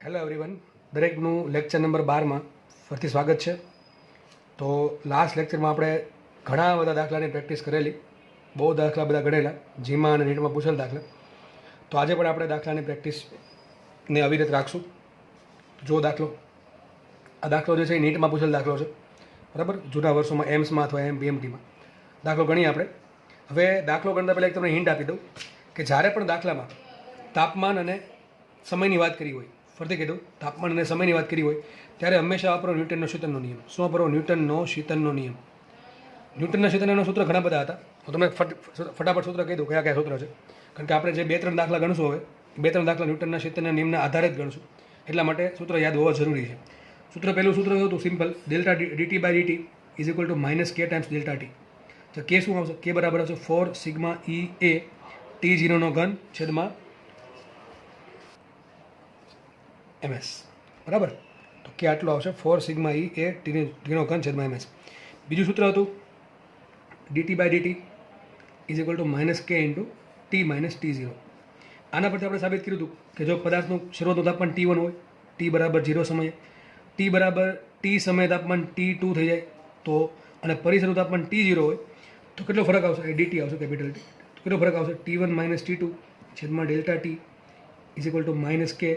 Hello everyone, દરેકનું lecture number 12માં ફરીથી સ્વાગત છે. તો લાસ્ટ લેક્ચરમાં આપણે ઘણા બધા દાખલાની પ્રેક્ટિસ કરેલી, બહુ દાખલા બધા ગણેલા, જીમાં અને નીટમાં પૂછેલ દાખલા. તો આજે પણ આપણે દાખલાની પ્રેક્ટિસને અવિરત રાખશું. જો આ દાખલો જે છે એ નીટમાં પૂછેલ દાખલો છે, બરાબર. જૂના વર્ષોમાં એમ્સમાં અથવા એમપીએમટીમાં દાખલો ગણીએ આપણે. હવે દાખલો ગણતા પહેલાં એક તમને હિન્ટ આપી દઉં કે જ્યારે પણ દાખલામાં તાપમાન અને સમયની વાત કરી હોય, ફરીથી કીધું, તાપમાન અને સમયની વાત કરી હોય ત્યારે હંમેશા વાપરો ન્યૂટનનો શીતનનો નિયમ. શું વાપરો? ન્યૂટનનો શીતનનો નિયમ. ન્યૂટનના શીતનના સૂત્ર ઘણા બધા હતા. હું તમને ફટાફટ સૂત્ર કહી દઉં કયા કયા સૂત્ર છે, કારણ કે આપણે જે 2-3 દાખલા ગણશું, હવે 2-3 દાખલા ન્યૂટનના શીતનના નિયમના આધારે જ ગણશું, એટલા માટે સૂત્ર યાદ હોવા જરૂરી છે. પહેલું સૂત્ર હતું simple, delta DT by DT is equal to minus K times delta T. તો કે શું આવશે? કે બરાબર આવશે 4 સિગ્મા ઈ એ T0 ઘન છેદમાં MS, બરાબર. તો કે આટલો આવશે 4 સિગ્મા ઈ એ T0 ઘન છેદમાં MS. બીજું સૂત્ર હતું DT by DT is equal to minus K into T minus T0. આના પરથી આપણે સાબિત કર્યું હતું કે જો પદાર્થનું શરૂઆતનું તાપમાન T1 હોય, T બરાબર 0 સમયે, T બરાબર T સમયે તાપમાન T2 થઈ જાય, તો અને પરિસરનું તાપમાન T0 હોય તો કેટલો ફરક આવશે? એ ડીટી આવશે, કેપિટલ ટી. તો કેટલો ફરક આવશે? T1 માઇનસ T2 છેદમાં delta T is equal to minus K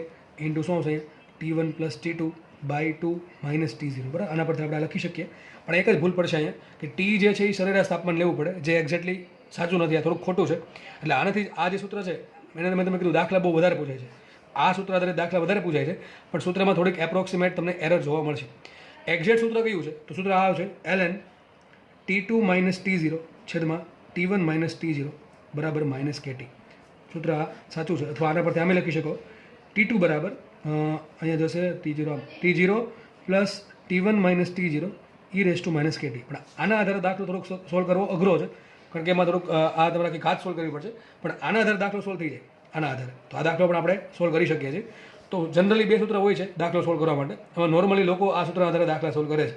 into શું આવશે? T1 plus T2 by 2 minus T0, બરાબર. આના પરથી આપણે લખી શકીએ, પણ એક જ ભૂલ પડશે અહીંયા કે ટી જે છે એ સરેરાશ તાપમાન લેવું પડે, જે એક્ઝેક્ટલી સાચું નથી, આ થોડુંક ખોટું છે. એટલે આનાથી આ જે સૂત્ર છે એને મેં તમે કીધું દાખલા બહુ વધારે પૂછાય છે. આ સૂત્ર આધારિત દાખલા વધારે પૂછાય છે, પણ સૂત્રમાં થોડીક એપ્રોક્સિમેટ તમને એરર જોવા મળશે. એક્ઝેક્ટ સૂત્ર કયું છે? તો સૂત્ર આ આવશે ln T2 માઇનસ T0 છેદમાં T1 માઇનસ T0 બરાબર માઇનસ KT. સૂત્ર આ સાચું છે. અથવા આના પરથી આમે લખી શકો T2 બરાબર અહીંયા જશે T0 plus T1 minus T0 e raise to minus KT. પણ આના આધારે દાખલો થોડોક સોલ્વ કરવો અઘરો છે, કારણ કે એમાં થોડુંક આ તમારે ખાસ સોલ્વ કરવી પડશે, પણ આના આધારે દાખલો સોલ્વ થઈ જાય. આના આધારે તો આ દાખલો પણ આપણે સોલ્વ કરી શકીએ છીએ. તો જનરલી 2 સૂત્ર હોય છે દાખલો સોલ્વ કરવા માટે. એમાં નોર્મલી લોકો આ સૂત્ર આધારે દાખલા સોલ્વ કરે છે.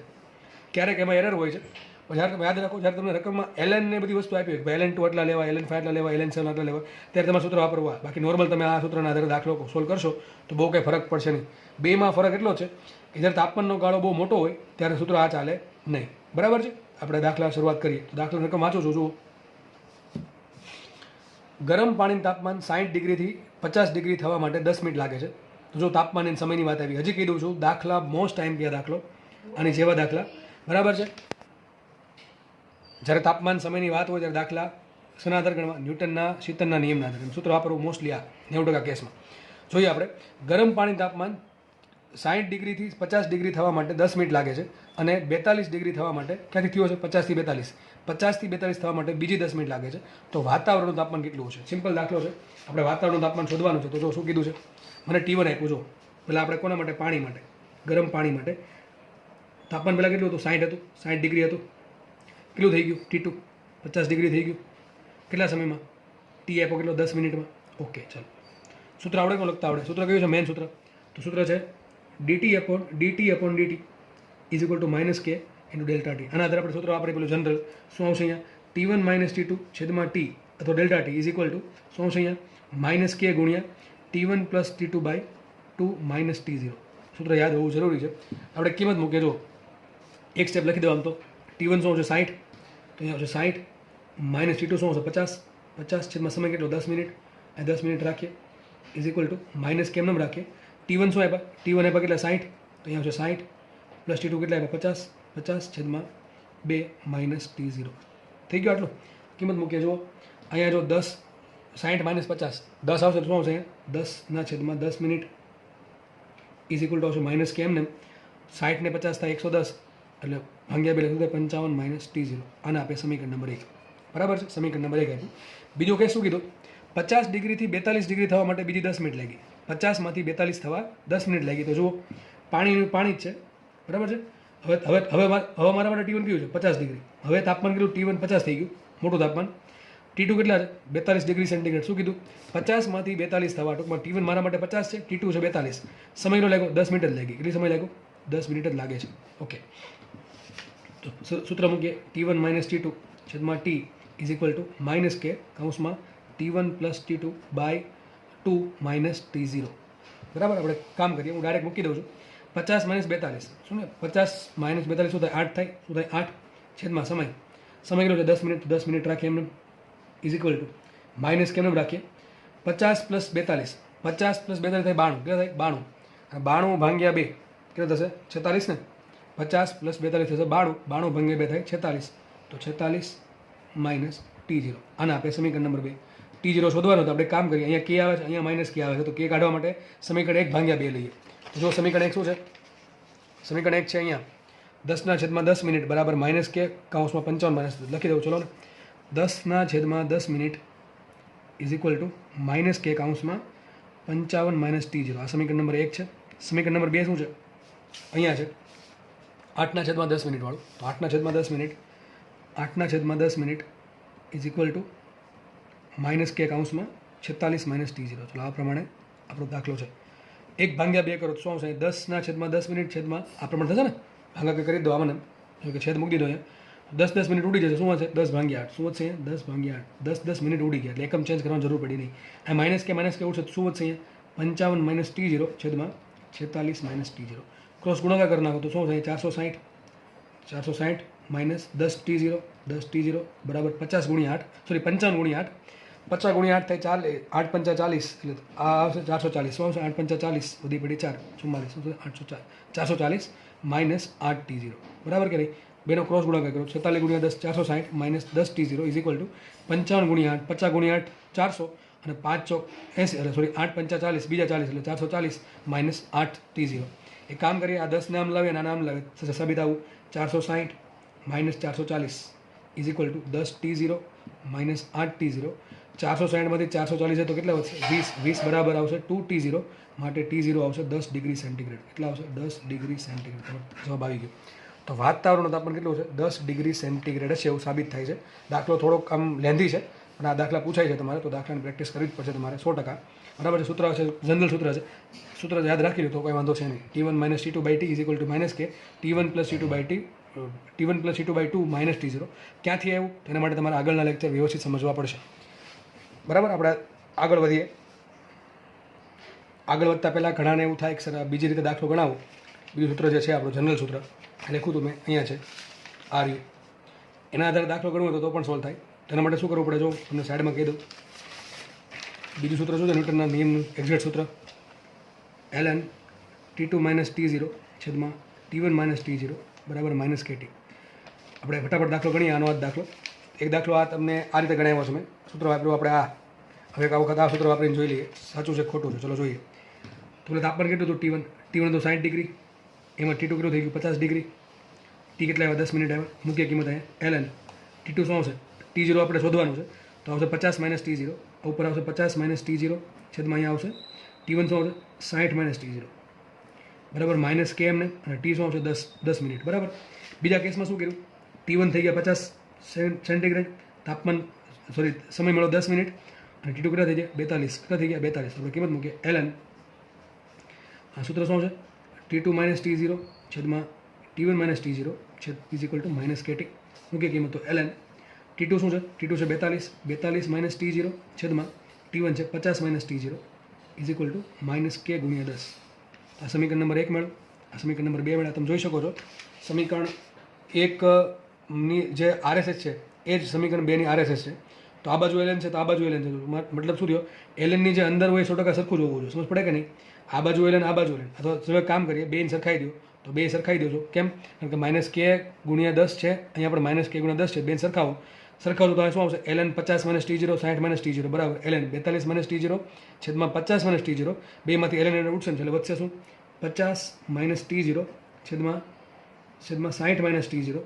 ક્યારેક એમાં એરર હોય છે, પણ જ્યારે તમે યાદ રાખો, જ્યારે તમને રકમમાં LN ને બધી વસ્તુ આપી હોય કે LN2 આટલા લેવા, LN5 આટલા લેવા, LN7 આટલા લેવા, ત્યારે તમારે સૂત્ર વાપરવા. બાકી નોર્મલ તમે આ સૂત્રના આધારે દાખલો સોલ્વ કરશો તો બહુ કંઈ ફરક પડશે નહીં. બેમાં ફરક એટલો છે કે જ્યારે તાપમાનનો ગાળો બહુ મોટો હોય ત્યારે સૂત્ર આ ચાલે નહીં, બરાબર છે. આપણે દાખલા શરૂઆત કરીએ. તો દાખલા રકમ વાંચો છો, જુઓ. ગરમ પાણીનું તાપમાન 60 ડિગ્રીથી 50 ડિગ્રી થવા માટે 10 મિનિટ લાગે છે. તો જો તાપમાન અને સમયની વાત આવી, હજી કહી દઉં છું, દાખલા મોસ્ટ ટાઈમ કે દાખલો આની જેવા દાખલા, બરાબર છે. જ્યારે તાપમાન સમયની વાત હોય ત્યારે દાખલા શેના આધારે ગણવા? ન્યૂટનના શીતનના નિયમના આધારે. સૂત્ર વાપરવું મોસ્ટલી આ 90% કેસમાં. જોઈએ આપણે, ગરમ પાણી તાપમાન 60 ડિગ્રીથી 50 ડિગ્રી થવા માટે 10 મિનિટ લાગે છે, અને 42 ડિગ્રી થવા માટે ક્યાંથી થયો છે? 50 થી 42. 50 થી 42 થવા માટે બીજી 10 મિનિટ લાગે છે. તો વાતાવરણનું તાપમાન કેટલું છે? સિમ્પલ દાખલો છે, આપણે વાતાવરણનું તાપમાન શોધવાનું છે. તો જો શું કીધું છે, મને T1 આપ્યું. જો પહેલાં આપણે કોના માટે? પાણી માટે, ગરમ પાણી માટે તાપમાન પહેલાં કેટલું હતું? 60 હતું, 60 ડિગ્રી હતું. કેટલું થઈ ગયું? T2 50 ડિગ્રી થઈ ગયું. કેટલા સમયમાં? ટી આપ્યો કેટલો? 10 મિનિટમાં. ઓકે, ચાલો. સૂત્ર આવડે કે લખતા આવડે? સૂત્ર કયું છે? મેન સૂત્ર. તો સૂત્ર છે DT upon DT is equal to minus K into delta T. આના આધારે આપણે સૂત્ર વાપરીએ. પેલું જનરલ શું આવશે અહીંયા? T1 માઇનસ T2 છેદમાં ટી અથવા delta T is equal two શું આવશે અહીંયા? માઇનસ કે ગુણ્યા T1 plus T2 by 2 minus T0. સૂત્ર યાદ હોવું જરૂરી છે. આપણે કિંમત મૂકીએ. જો એક સ્ટેપ લખી દો. આમ તો T1 શું આવશે? 60. તો અહીંયા આવશે 60 માઇનસ T2 શું આવશે? 50. 50 છેદમાં સમય કેટલો? 10 મિનિટ. આ 10 મિનિટ રાખીએ ઇઝ ઇક્વલ ટુ માઇનસ કેમ નામ રાખીએ? T1 શું આપ્યા? T1 આપ્યા કેટલા? 60. તો અહીંયા આવશે 60 પ્લસ T2 કેટલા આપ્યા? 50. 50 છેદમાં 2 માઇનસ T0. થઈ ગયો આટલું. કિંમત મૂકીએ. જુઓ અહીંયા જો 10, 60 માઇનસ 50, 10 આવશે તો શું આવશે? અહીંયા 10 ના છેદમાં 10 મિનિટ ઇઝ ઇક્વલ ટુ આવશે માઇનસ કે એમને 60 ને 50 થાય 110, એટલે ભાગ્યા 2 લખી 55 માઇનસ T0. આને આપે સમીકરણ નંબર 1, બરાબર છે. સમીકરણ નંબર 1 આપ્યું. બીજું કંઈ શું કીધું? 50 ડિગ્રીથી 42 ડિગ્રી થવા માટે બીજી 10 મિનિટ લાગી. 50માંથી 42 થવા 10 મિનિટ લાગી. તો જુઓ પાણી જ છે, બરાબર છે. હવે મારા માટે T1 કયું છે? 50 ડિગ્રી. હવે તાપમાન કેટલું? T1 50 થઈ ગયું, મોટું તાપમાન. T2 કેટલા છે? 42 ડિગ્રી સેન્ટીગ્રેડ. શું કીધું? 50માંથી 42 થવા, ટૂંકમાં T1 મારા માટે 50 છે, T2 છે 42. સમયનો લાગ્યો 10 મિનિટ જ લાગી. કેટલી સમય લાગ્યો? 10 મિનિટ જ લાગે છે. ઓકે, તો સૂત્ર મૂકીએ. T1 માઇનસ T2 છેદમાં T is equal to minus કે કૌંસમાં T1 plus T2 by 2 minus T0. બરાબર. આપણે કામ કરીએ, હું ડાયરેક્ટ મૂકી દઉં છું. 50 માઇનસ 42 શું ને, 50 માઇનસ 42 શું થાય? 8 થાય. શું થાય? 8 છેદમાં સમય કેટલો છે? 10 મિનિટ. 10 મિનિટ રાખીએ એમને ઇઝ ઇક્વલ ટુ માઇનસ કેમ રાખીએ 50 પ્લસ 42. 50 પ્લસ 42 થાય 92. કેટલા થાય? 92. અને 92 ભાગ્યા 2 કેટલા થશે? 46 ને. 50 પ્લસ 42 થશે 92. 92 ભાગ્યા 2 થાય 46. તો 46 માઇનસ T0. આના આપણે સમીકરણ નંબર 2. T0 શોધવાનું તો આપણે કામ કરીએ. અહીંયા કે આવે છે, અહીંયા માઇનસ કે આવે છે. તો કે કાઢવા માટે સમીકરણ 1 ભાગ્યા 2 લઈએ. તો જો સમીકરણ 1 શું છે? સમીકરણ 1 છે અહીંયા 10/10 મિનિટ બરાબર માઇનસ કે કૌંસમાં 55 માઇનસ લખી દઉં. ચલો ને, 10/10 minute is equal to minus કે કૌંસમાં 55 માઇનસ T0. આ સમીકરણ નંબર 1 છે. સમીકરણ નંબર 2 શું છે? અહીંયા છે 8/10 મિનિટ વાળું. તો 8/10 minute 8/10 minute is equal to minus કે કૌંસમાં 46 માઇનસ T0. ચલો આ પ્રમાણે આપણો દાખલો છે. 1 ભાગ્યા 2 કરો તો શું આવશે? 10/10 મિનિટ છેદમાં આ પ્રમાણે થશે ને, ભાગા કે કરી દો આમાં, જો કે છેદ મૂકી દીધો અહીંયા. 10 મિનિટ ઉડી જશે. શું હશે? 10/8. શું વધશે અહીંયા? 10/8. 10 મિનિટ ઉડી ગયા એટલે એકમ ચેન્જ કરવાની જરૂર પડી નહીં. આ માઇનસ કે ઉડશે તો શું વધશે અહીંયા? 55 માઇનસ T0 છેદમાં 46 માઇનસ T0. ક્રોસ ગુણાકાર કરી નાખો તો શું થાય? 460. 460 માઇનસ 10 T0 બરાબર 50 ગુણ્યા 8, સોરી 55 ગુણ્યા 8. 50 ગુણ્યા 8 થાય 8 પંચા 40. એટલે આ આવશે 440. શું આવશે? 8 પંચા 40. બધી પડી 4 44. શું થશે? 440 માઇનસ 8 T0. બરાબર કે નહીં? બેનો ક્રોસ ગુણાકાર કરો. 46 ગુણ્યા 10 460 minus 10 T0 is equal two 55 ગુણ્યા 8. 50 ગુણ્યા 8 400 અને 5 ચોક 80. એટલે સોરી 8 પંચા 40 બીજા 40 એટલે 440 માઇનસ 8 T0. એક કામ કરીએ, આ 10 નામ લાવીએ અને આ નામ લાવે થશે સાબિત આવું 460 minus 440 is equal two 10 T0 minus 8 T0. 460માંથી 440 છે તો કેટલા વધશે? 20 બરાબર આવશે 2 T0. માટે T0 આવશે 10 ડિગ્રી સેન્ટીગ્રેડ. કેટલા આવશે? 10 ડિગ્રી સેન્ટીગ્રેડ. જવાબ આવી ગયો. તો વાતાવરણનું તાપમાન કેટલું છે? 10 ડિગ્રી સેન્ટીગ્રેડ છે એવું સાબિત થાય છે. દાખલો થોડોક આમ લેન્ધી છે પણ આ દાખલા પૂછાય છે તમારે, તો દાખલાની પ્રેક્ટિસ કરવી જ પડશે તમારે 100%. બરાબર છે? સૂત્ર છે, જનરલ સૂત્ર છે. સૂત્ર યાદ રાખી લો તો કોઈ વાંધો છે નહીં. T1 minus T2 by T is equal to minus K T1 plus T2 by T T1 plus T2 by 2 minus T0. ક્યાંથી આવ્યું તેના માટે તમારે આગળના લેક્ચર વ્યવસ્થિત સમજવા પડશે. બરાબર. આપણે આગળ વધીએ. આગળ વધતા પહેલાં ઘણાને એવું થાય કે સર આ બીજી રીતે દાખલો ગણાવો. બીજું સૂત્ર જે છે આપણું જનરલ સૂત્ર લખ્યું હતું મેં, અહીંયા છે આ રહ્યું. એના આધારે દાખલો ગણવો હોય તો પણ સોલ્વ થાય. તેના માટે શું કરવું પડે? જો તમને સાઈડમાં કહી દઉં. બીજું સૂત્ર શું છે? ન્યૂટનના નિયમનું એક્ઝેક્ટ સૂત્ર ln T2 માઇનસ T0 છેદમાં T1 માઇનસ T0 બરાબર માઇનસ KT. આપણે ફટાફટ દાખલો ગણીએ. આનો આ દાખલો, એક દાખલો આ તમને આ રીતે ગણાવ્યો છે મેં. સૂત્ર વાપર્યું આપણે આ. હવે એક આ વખત આ સૂત્ર વાપરીને જોઈ લઈએ સાચું છે ખોટું છે. ચલો જોઈએ. તો એટલે તાપમાન કેટલું હતું? T1 તો 60 ડિગ્રી. એમાં T2 કેટલું થઈ ગયું? 50 ડિગ્રી. T કેટલા આવ્યા? 10 મિનિટ આવ્યા. મૂકીએ કિંમત અહીંયા ln T2 શું આવશે? T0 આપણે શોધવાનું છે તો આવશે 50 માઇનસ T0. ઉપર આવશે 50 માઇનસ T0 છેદમાં અહીંયા આવશે T1 શું આવશે? 60 માઇનસ T0 બરાબર માઇનસ કે એમને. અને T શું આવશે? 10 મિનિટ. બરાબર. બીજા કેસમાં શું કર્યું? T1 થઈ ગયા 50 સેન્ટીગ્રેડ, તાપમાન સોરી સમય મળ્યો 10 મિનિટ. અને T2 કેટલા થઈ ગયા? 42. કેટલા થઈ ગયા? 42. આપણે કિંમત મૂકીએ ln આ સૂત્ર શું છે? T2 માઇનસ T0 છેદમાં T1 માઇનસ T0 છેદ is equal to minus KT. મૂકીએ કિંમત તો ln T2 શું છે? T2 છે 42 માઇનસ T0 છેદમાં T1 છે 50 minus T0 is equal to minus K ગુણ્યા 10. આ સમીકરણ નંબર 1 મળ્યું. આ સમીકરણ નંબર 2 મળ્યા. તમે જોઈ શકો છો સમીકરણ 1ની જે RSS છે એ જ સમીકરણ 2ની RSS છે. તો આ બાજુ ln છે તો આ બાજુ ln છે. મતલબ શું થયો? lnની જે અંદર હોય 100% સરખું જ હોવું જોઈએ. સમજ પડે કે નહીં? આ બાજુ ln આ બાજુ ln. અથવા જો કામ કરીએ બેને સરખાઈ દો તો બે સરખાઈ દો છો. કેમ? કારણ કે માઇનસ K ગુણ્યા 10 છે, અહીંયા આપણે માઇનસ K ગુણ્યા 10 છે. બેન સરખાવો તો શું આવશે? ln 50 minus T0 60 minus T0 બરાબર ln 42 માઇનસ T0 છેદમાં 50 માઇનસ T0. બેમાંથી ln ઉઠશે એટલે વધશે શું? 50 માઇનસ T0 છેદમાં 60 માઇનસ T0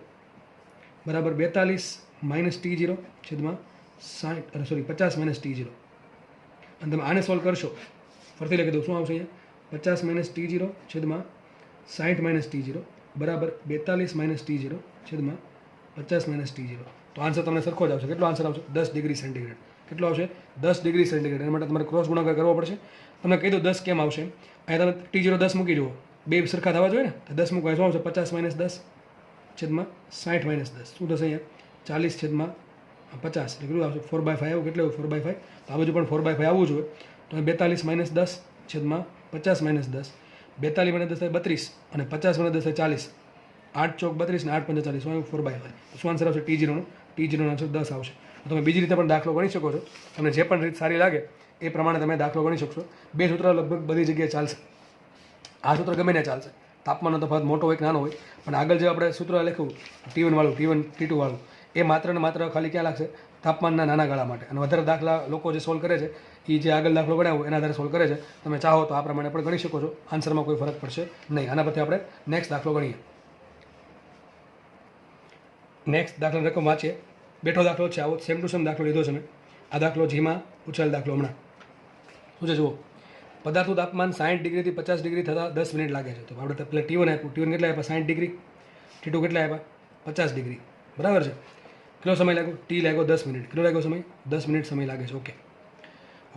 બરાબર 42 માઇનસ T0 છેદમાં 60 સોરી 50 માઇનસ T0. અને તમે આને સોલ્વ કરશો ફરીથી લખી દઉં. શું આવશે અહીંયા? 50 માઇનસ T0 છેદમાં 60 માઇનસ T0 બરાબર 42 માઇનસ T0 છેદમાં 50 માઇનસ T0. તો આન્સર તમને સરખો જ આવશે. કેટલો આન્સર આવશે? 10 ડિગ્રી સેન્ટીગ્રેડ. કેટલો આવશે? 10 ડિગ્રી સેન્ટીગ્રેડ. એના માટે તમારે ક્રોસ ગુણાકાર કરવો પડશે. તમને કહી દઉં 10 કેમ આવશે. અહીંયા તમે T0 10 મૂકી જુઓ. બે સરખા થવા જોઈએ ને. તો 10 મૂકવા શું આવશે? 50 માઇનસ 10 છેદમાં 60 માઇનસ 10. શું થશે અહીંયા? 40 છેદમાં 50. એટલે કેટલું આવશે? 4/5 આવું. કેટલું 4/5? તો આ બાજુ પણ 4/5 આવવું જોઈએ. તો 42 માઇનસ 10 છેદમાં 50 માઇનસ 10, 42 માઇનસ 10 થાય 32, અને 50 માઇનસ 10 થાય 40. 8 ચોક 32 ને 8 પંચા 40, 4/5. શું આન્સર આવશે? T0 નો. T0 નો આન્સર 10 આવશે. તો તમે બીજી રીતે પણ દાખલો ગણી શકો છો. તમને જે પણ રીત સારી લાગે એ પ્રમાણે તમે દાખલો ગણી શકશો. બે સૂત્ર લગભગ બધી જગ્યાએ ચાલશે. આ સૂત્ર ગમે ને ચાલશે. તાપમાનનો તફાવત મોટો હોય કે નાનો હોય, પણ આગળ જે આપણે સૂત્ર લખ્યું T1 વાળું, T1 T2 વાળું, એ માત્ર ને માત્ર ખાલી ક્યાં લાગશે? તાપમાનના નાના ગાળા માટે. અને વધારે દાખલા લોકો જે સોલ્વ કરે છે એ જે આગળ દાખલો ગણાવ્યો એના આધારે સોલ્વ કરે છે. તમે ચાહો તો આ પ્રમાણે પણ ગણી શકો છો. આન્સરમાં કોઈ ફરક પડશે નહીં. આના પરથી આપણે નેક્સ્ટ દાખલો ગણીએ. નેક્સ્ટ દાખલા રકમ વાંચીએ. બેઠો દાખલો છે, આવો સેમ ટુ સેમ દાખલો લીધો છે મેં. આ દાખલો જેમાં પૂછેલ દાખલો હમણાં શું છે જુઓ. પદાર્થનું તાપમાન 60 ડિગ્રીથી 50 ડિગ્રી થતાં 10 મિનિટ લાગે છે. તો આપણે પેલા T1 આપ્યું. T1 કેટલા આપ્યા? 60 ડિગ્રી. T2 કેટલા આપ્યા? 50 ડિગ્રી. બરાબર છે. કેટલો સમય લાગ્યો? T લાગ્યો 10 મિનિટ. કેટલો લાગ્યો સમય? 10 મિનિટ સમય લાગે છે. ઓકે.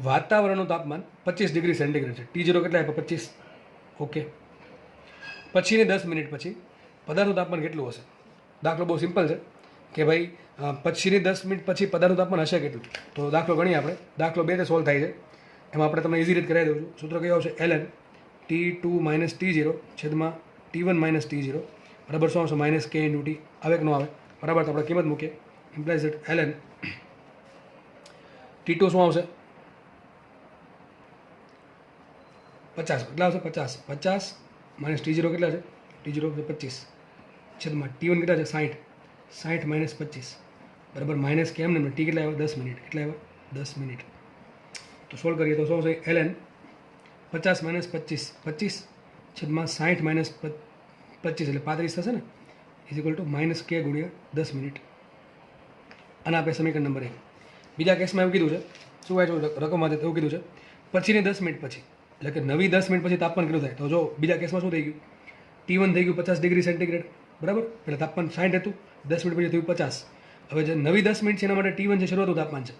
વાતાવરણનું તાપમાન 25 ડિગ્રી સેન્ટીગ્રેડ છે. T0 કેટલા આપ્યા? 25. ઓકે. પછીની 10 મિનિટ પછી પદાર્થનું તાપમાન કેટલું હશે? દાખલો બહુ સિમ્પલ છે કે ભાઈ પછીની 10 મિનિટ પછી પદાર્થનું તાપમાન હશે કેટલું. તો દાખલો ગણીએ આપણે. દાખલો 2 સોલ્વ થાય છે. એમાં આપણે તમને ઇઝી રીત કરાવી દઉં છું. સૂત્ર કયું આવશે? ln T2 માઇનસ T0 છેદમાં T1 માઇનસ T0 બરાબર શું આવશે? Minus k into T. આવે કે ન આવે? બરાબર. તો આપણે કિંમત મૂકીએ. ઇમ્પ્લાઇઝ ઇટ ln T2 શું આવશે? 50. કેટલા આવશે? 50. 50 માઇનસ T0 કેટલા છે? T0 25 છેદમાં T1 કેટલા છે? 60. 60 માઇનસ 25 બરાબર માઇનસ કે એમ ને ટી કેટલા આવ્યા? 10 મિનિટ. કેટલા આવ્યા? 10 મિનિટ. તો સોલ્વ કરીએ તો શું આવશે? ln 50 માઇનસ 25 25 છેદમાં 60 માઇનસ 25 એટલે 35 થશે ને, ઇઝ ઇક્વલ ટુ માઇનસ કે ગુણ્યા 10 મિનિટ. આના આપણે સમીકરણ નંબર 1. બીજા કેસમાં એવું કીધું છે, શું વાંચું રકમમાં એવું કીધું છે પછીની 10 મિનિટ પછી, એટલે કે નવી 10 મિનિટ પછી તાપમાન કેટલું થાય? તો જો બીજા કેસમાં શું થઈ ગયું? T1 થઈ ગયું 50 ડિગ્રી સેન્ટીગ્રેડ બરાબર. એટલે તાપમાન 60 હતું, 10 મિનિટ પછી થયું 50. હવે જે નવી 10 મિનિટ છે એના માટે T1 છે શરૂઆતનું તાપમાન છે.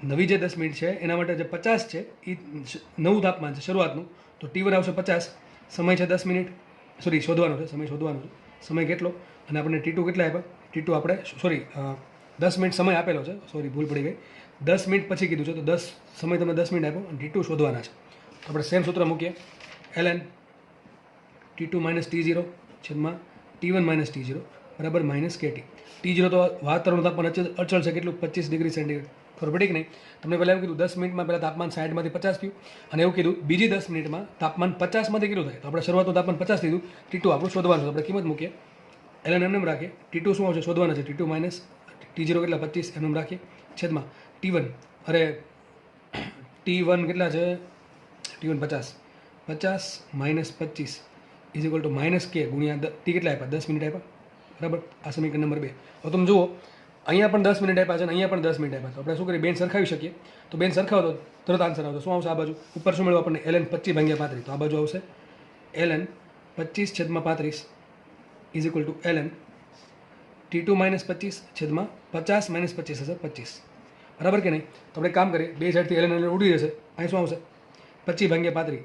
નવી જે 10 મિનિટ છે એના માટે જે 50 છે એ નવું તાપમાન છે શરૂઆતનું. તો T1 આવશે 50, સમય છે 10 મિનિટ, સોરી શોધવાનો છે, સમય શોધવાનો છે. સમય કેટલો? અને આપણે T2 કેટલા આપ્યા? T2 આપણે સોરી 10 મિનિટ સમય આપેલો છે, સોરી ભૂલ પડી ગઈ. 10 મિનિટ પછી કીધું છે તો 10 સમય તમે 10 મિનિટ આપ્યો અને T2 શોધવાના છે. તો આપણે સેમ સૂત્ર મૂકીએ. ln T2 માઇનસ T0 છેદમાં T1 માઇનસ T0 બરાબર માઇનસ KT. T0 તો વાતાવરણનું તાપમાન અચળ છે કેટલું? 25 ડિગ્રી સેન્ટીગ્રેડ. ખબર પડી કે નહીં? તમને પહેલાં એવું કીધું 10 મિનિટમાં પહેલાં તાપમાન 60માંથી 50 થયું, અને એવું કીધું બીજી 10 મિનિટમાં તાપમાન 50માંથી કેટલું થાય? તો આપણે શરૂઆતનું તાપમાન 50 થયું. T2 આપણું શોધવાનું છે. આપણે કિંમત મૂકીએ. ln એમ રાખીએ. T2 શું આવશે? શોધવાના છે. T2 માઇનસ T0 કેટલા? 25 એમ રાખીએ છેદમાં T1. અરે T1 કેટલા છે? T1 50. 50 minus 25 is equal to minus કે ગુણ્યા ટી કેટલા આપ્યા? 10 મિનિટ આપ્યા બરાબર. આ સમીકરણ નંબર 2. હવે તમે જુઓ અહીંયા પણ 10 મિનિટ આપ્યા છે અને અહીંયા પણ 10 મિનિટ આપ્યા છે. આપણે શું કરીએ? બેન સરખાવી શકીએ. તો બેન સરખાવો તો તરત આન્સર આવશે. શું આવશે આ બાજુ? ઉપર શું મળ્યું આપણને? ln 25 ભાગ્યા 35. તો આ બાજુ આવશે ln 25 છેદમાં 35 is equal two ln T2 minus 25 છેદમાં 50 માઇનસ 25 હશે 25. બરાબર કે નહીં? તો આપણે કામ કરીએ, બે સાઈડથી ln ઉડી જશે. અહીં શું આવશે? 25 ભાગ્યા 35,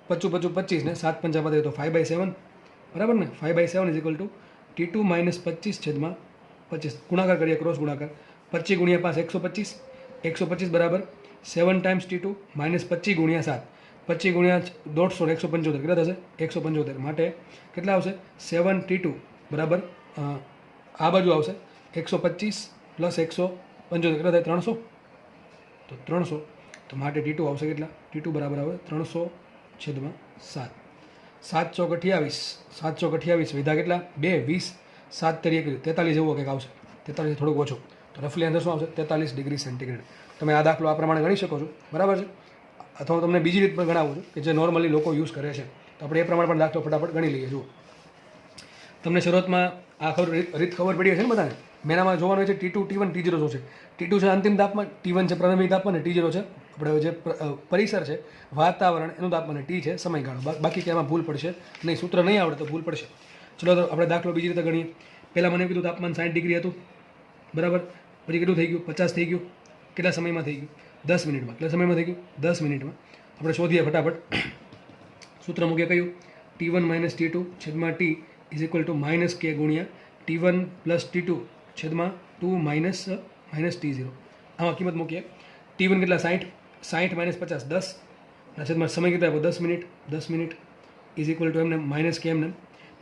25 25 ને 7 પંચા 35 તો 5/7 બરાબર ને. 5/7 is equal two T2 minus 25 છેદમાં 25. ગુણાકાર કરીએ, ક્રોસ ગુણાકાર. 25 ગુણ્યા 5 125, 125 બરાબર 7 ટાઈમ્સ T2 માઇનસ 25 ગુણ્યા 7, 25 ગુણ્યા 150 175 કેટલા થશે? 175. માટે કેટલા આવશે? 7 T2 બરાબર આ બાજુ આવશે 125 પ્લસ 175 કેટલા થાય? 300. તો 300. તો માટે T2 આવશે કેટલા? T2 બરાબર આવે 300 છેદમાં 7. 7 ચોક 28, 7 ચોક 28 વિધા કેટલા? 2 20, 7 તેરી 43 જેવો કંઈક આવશે. 43 થોડુંક ઓછું. તો રફલી આન્સર શું આવશે? 43 ડિગ્રી સેન્ટીગ્રેડ. તમે આ દાખલો આ પ્રમાણે ગણી શકો છો. બરાબર છે. અથવા તમને બીજી રીત પણ ગણાવું છું કે જે નોર્મલી લોકો યુઝ કરે છે. તો આપણે એ પ્રમાણે પણ દાખલો ફટાફટ ગણી લઈએ. જુઓ, તમને શરૂઆતમાં આ રીત ખબર પડી હશે ને બધાને? મેનામાં જોવાનું છે T2 T1 T0 શું છે? T2 છે અંતિમ તાપમાન, T1 છે પ્રારંભિક તાપમાન, અને T0 છે આપણે જે પરિસર છે વાતાવરણ એનું તાપમાન, અને T છે સમયગાળો. બાકી કે એમાં ભૂલ પડશે નહીં. સૂત્ર નહીં આવડે તો ભૂલ પડશે. ચલો તો આપણે દાખલો બીજી રીતે ગણીએ. પહેલાં મને કીધું તાપમાન 60 ડિગ્રી હતું બરાબર. પછી કેટલું થઈ ગયું? 50 થઈ ગયું. કેટલા સમયમાં થઈ ગયું? 10 મિનિટમાં. કેટલા સમયમાં થઈ ગયું? 10 મિનિટમાં. આપણે શોધીએ ફટાફટ. સૂત્ર મૂકીએ કયું? T1 માઇનસ T2 છેદમાં T is equal to minus કે ગુણ્યા T1 પ્લસ T2 છેદમાં 2 માઇનસ T0. આમાં કિંમત મૂકીએ. T1 કેટલા? 60, 60 માઇનસ 50 10, છેદમાં સમય કેટલો આપ્યો 10 મિનિટ ઇઝ ઇક્વલ ટુ એમને માઇનસ કે એમને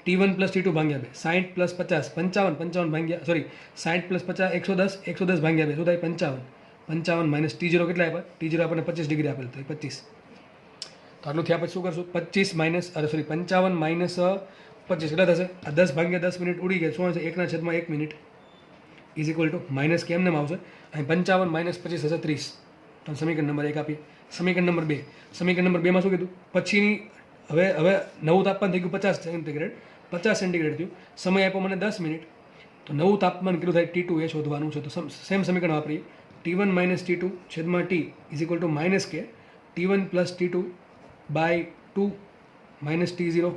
T1 પ્લસ T2 ભાગ્યા 2, 60 પ્લસ 50 55 ભાગ્યા 60 પ્લસ 50 110 ભાગ્યા 2 શું થાય 55 માઇનસ T0 કેટલા આપ્યા T0 આપણને 25 ડિગ્રી આપેલ તો 25 તો આટલું થયા પછી શું કરશું 55 માઇનસ 25 કેટલા થશે આ 10 ભાગ્યા 10 મિનિટ ઉડી ગયા શું હશે 1/1 minute is equal to minus કે એમને આવશે અહીં 55 માઇનસ 25 થશે 30 તો સમીકરણ નંબર 1 આપીએ સમીકરણ નંબર 2 માં શું કીધું પછીની હવે નવું તાપમાન થઈ ગયું 50 સેન્ટીગ્રેડ થયું સમય આપ્યો મને 10 મિનિટ તો નવું તાપમાન કેટલું થાય T2 એ શોધવાનું છે તો સેમ સમીકરણ વાપરીએ T1 માઇનસ T2 છેદમાં T is equal to minus K T1 plus T2 by 2 minus T0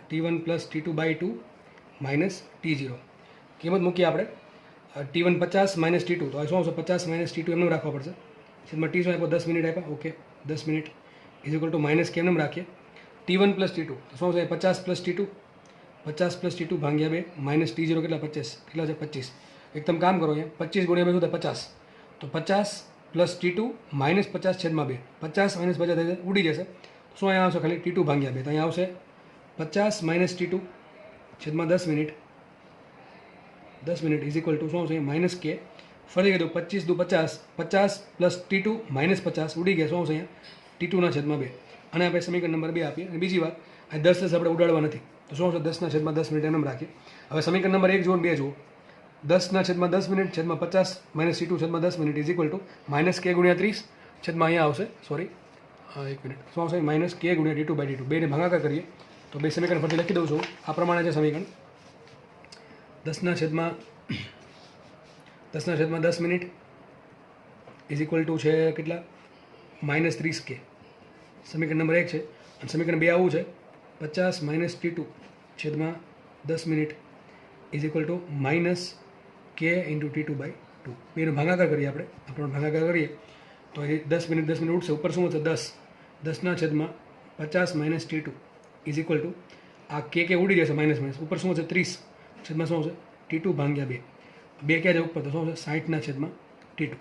T1 plus T2 by 2 minus T0 કિંમત મૂકીએ આપણે T1 50 માઇનસ T2 તો આ શું આવશે 50 માઇનસ T2 એમને રાખવા પડશે છેદમાં T શું આપ્યો 10 મિનિટ આપ્યા okay 10 minute is equal to minus કે એમને રાખીએ T1 પ્લસ T2 તો શું આવશે 50 પ્લસ T2 ભાગ્યા 2 માઇનસ T0 કેટલા 25 કેટલા છે 25 એકદમ કામ કરો અહીંયા 25 ગુણ્યા 2 શું થાય 50 તો 50 પ્લસ T2 માઇનસ 50 છેદમાં 2 50 માઇનસ 50 થઈ જાય ઉડી જશે શું અહીંયા આવશે ખાલી T2 ભાગ્યા 2 તો અહીંયા આવશે 50 માઇનસ T2 છેદમાં 10 મિનિટ ઇઝ ઇક્વલ ટુ શું આવશે માઇનસ કે ફરી કીધું 25 દુ 50 પ્લસ T2 માઇનસ 50 ઉડી ગયા શું આવશે અહીંયા T2 છેદમાં 2 અને આપણે સમીકરણ નંબર 2 આપીએ અને બીજી વાત આ 10 આપણે ઉડાડવા નથી તો શું આવશે 10 છેદમાં 10 મિનિટ એમ રાખીએ હવે સમીકરણ નંબર 1 જુઓ 2 જુઓ 10 છેદમાં 10 મિનિટ છેદમાં 50 માઇનસ T2 છેદમાં 10 minute is equal to minus કે ગુણ્યા 30 છેદમાં અહીંયા આવશે એક મિનિટ શું આવશે માઇનસ કે ગુણ્યા T2 બાય T2 બેને ભાગાકાર કરીએ તો બે સમીકરણ ફરીથી લખી દઉં છું આ પ્રમાણે છે સમીકરણ 10 છેદમાં 10 મિનિટ ઇઝ ઇક્વલ ટુ છે કેટલા માઇનસ 30 કે સમીકરણ નંબર 1 છે અને સમીકરણ 2 આવું છે 50 માઇનસ T2 છેદમાં 10 minute is equal to minus K into T2 by 2 બેનો ભાગાકાર કરીએ આપણે ભાગાકાર કરીએ તો એ 10 મિનિટ ઉઠશે ઉપર શું હશે 10 છેદમાં 50 minus T2 is equal two આ કે ઉડી જશે માઇનસ ઉપર શું હશે 30 છેદમાં શું હશે T2 ભાગ્યા 2 ક્યાં જાય ઉપર તો શું હશે 60 છેદમાં T2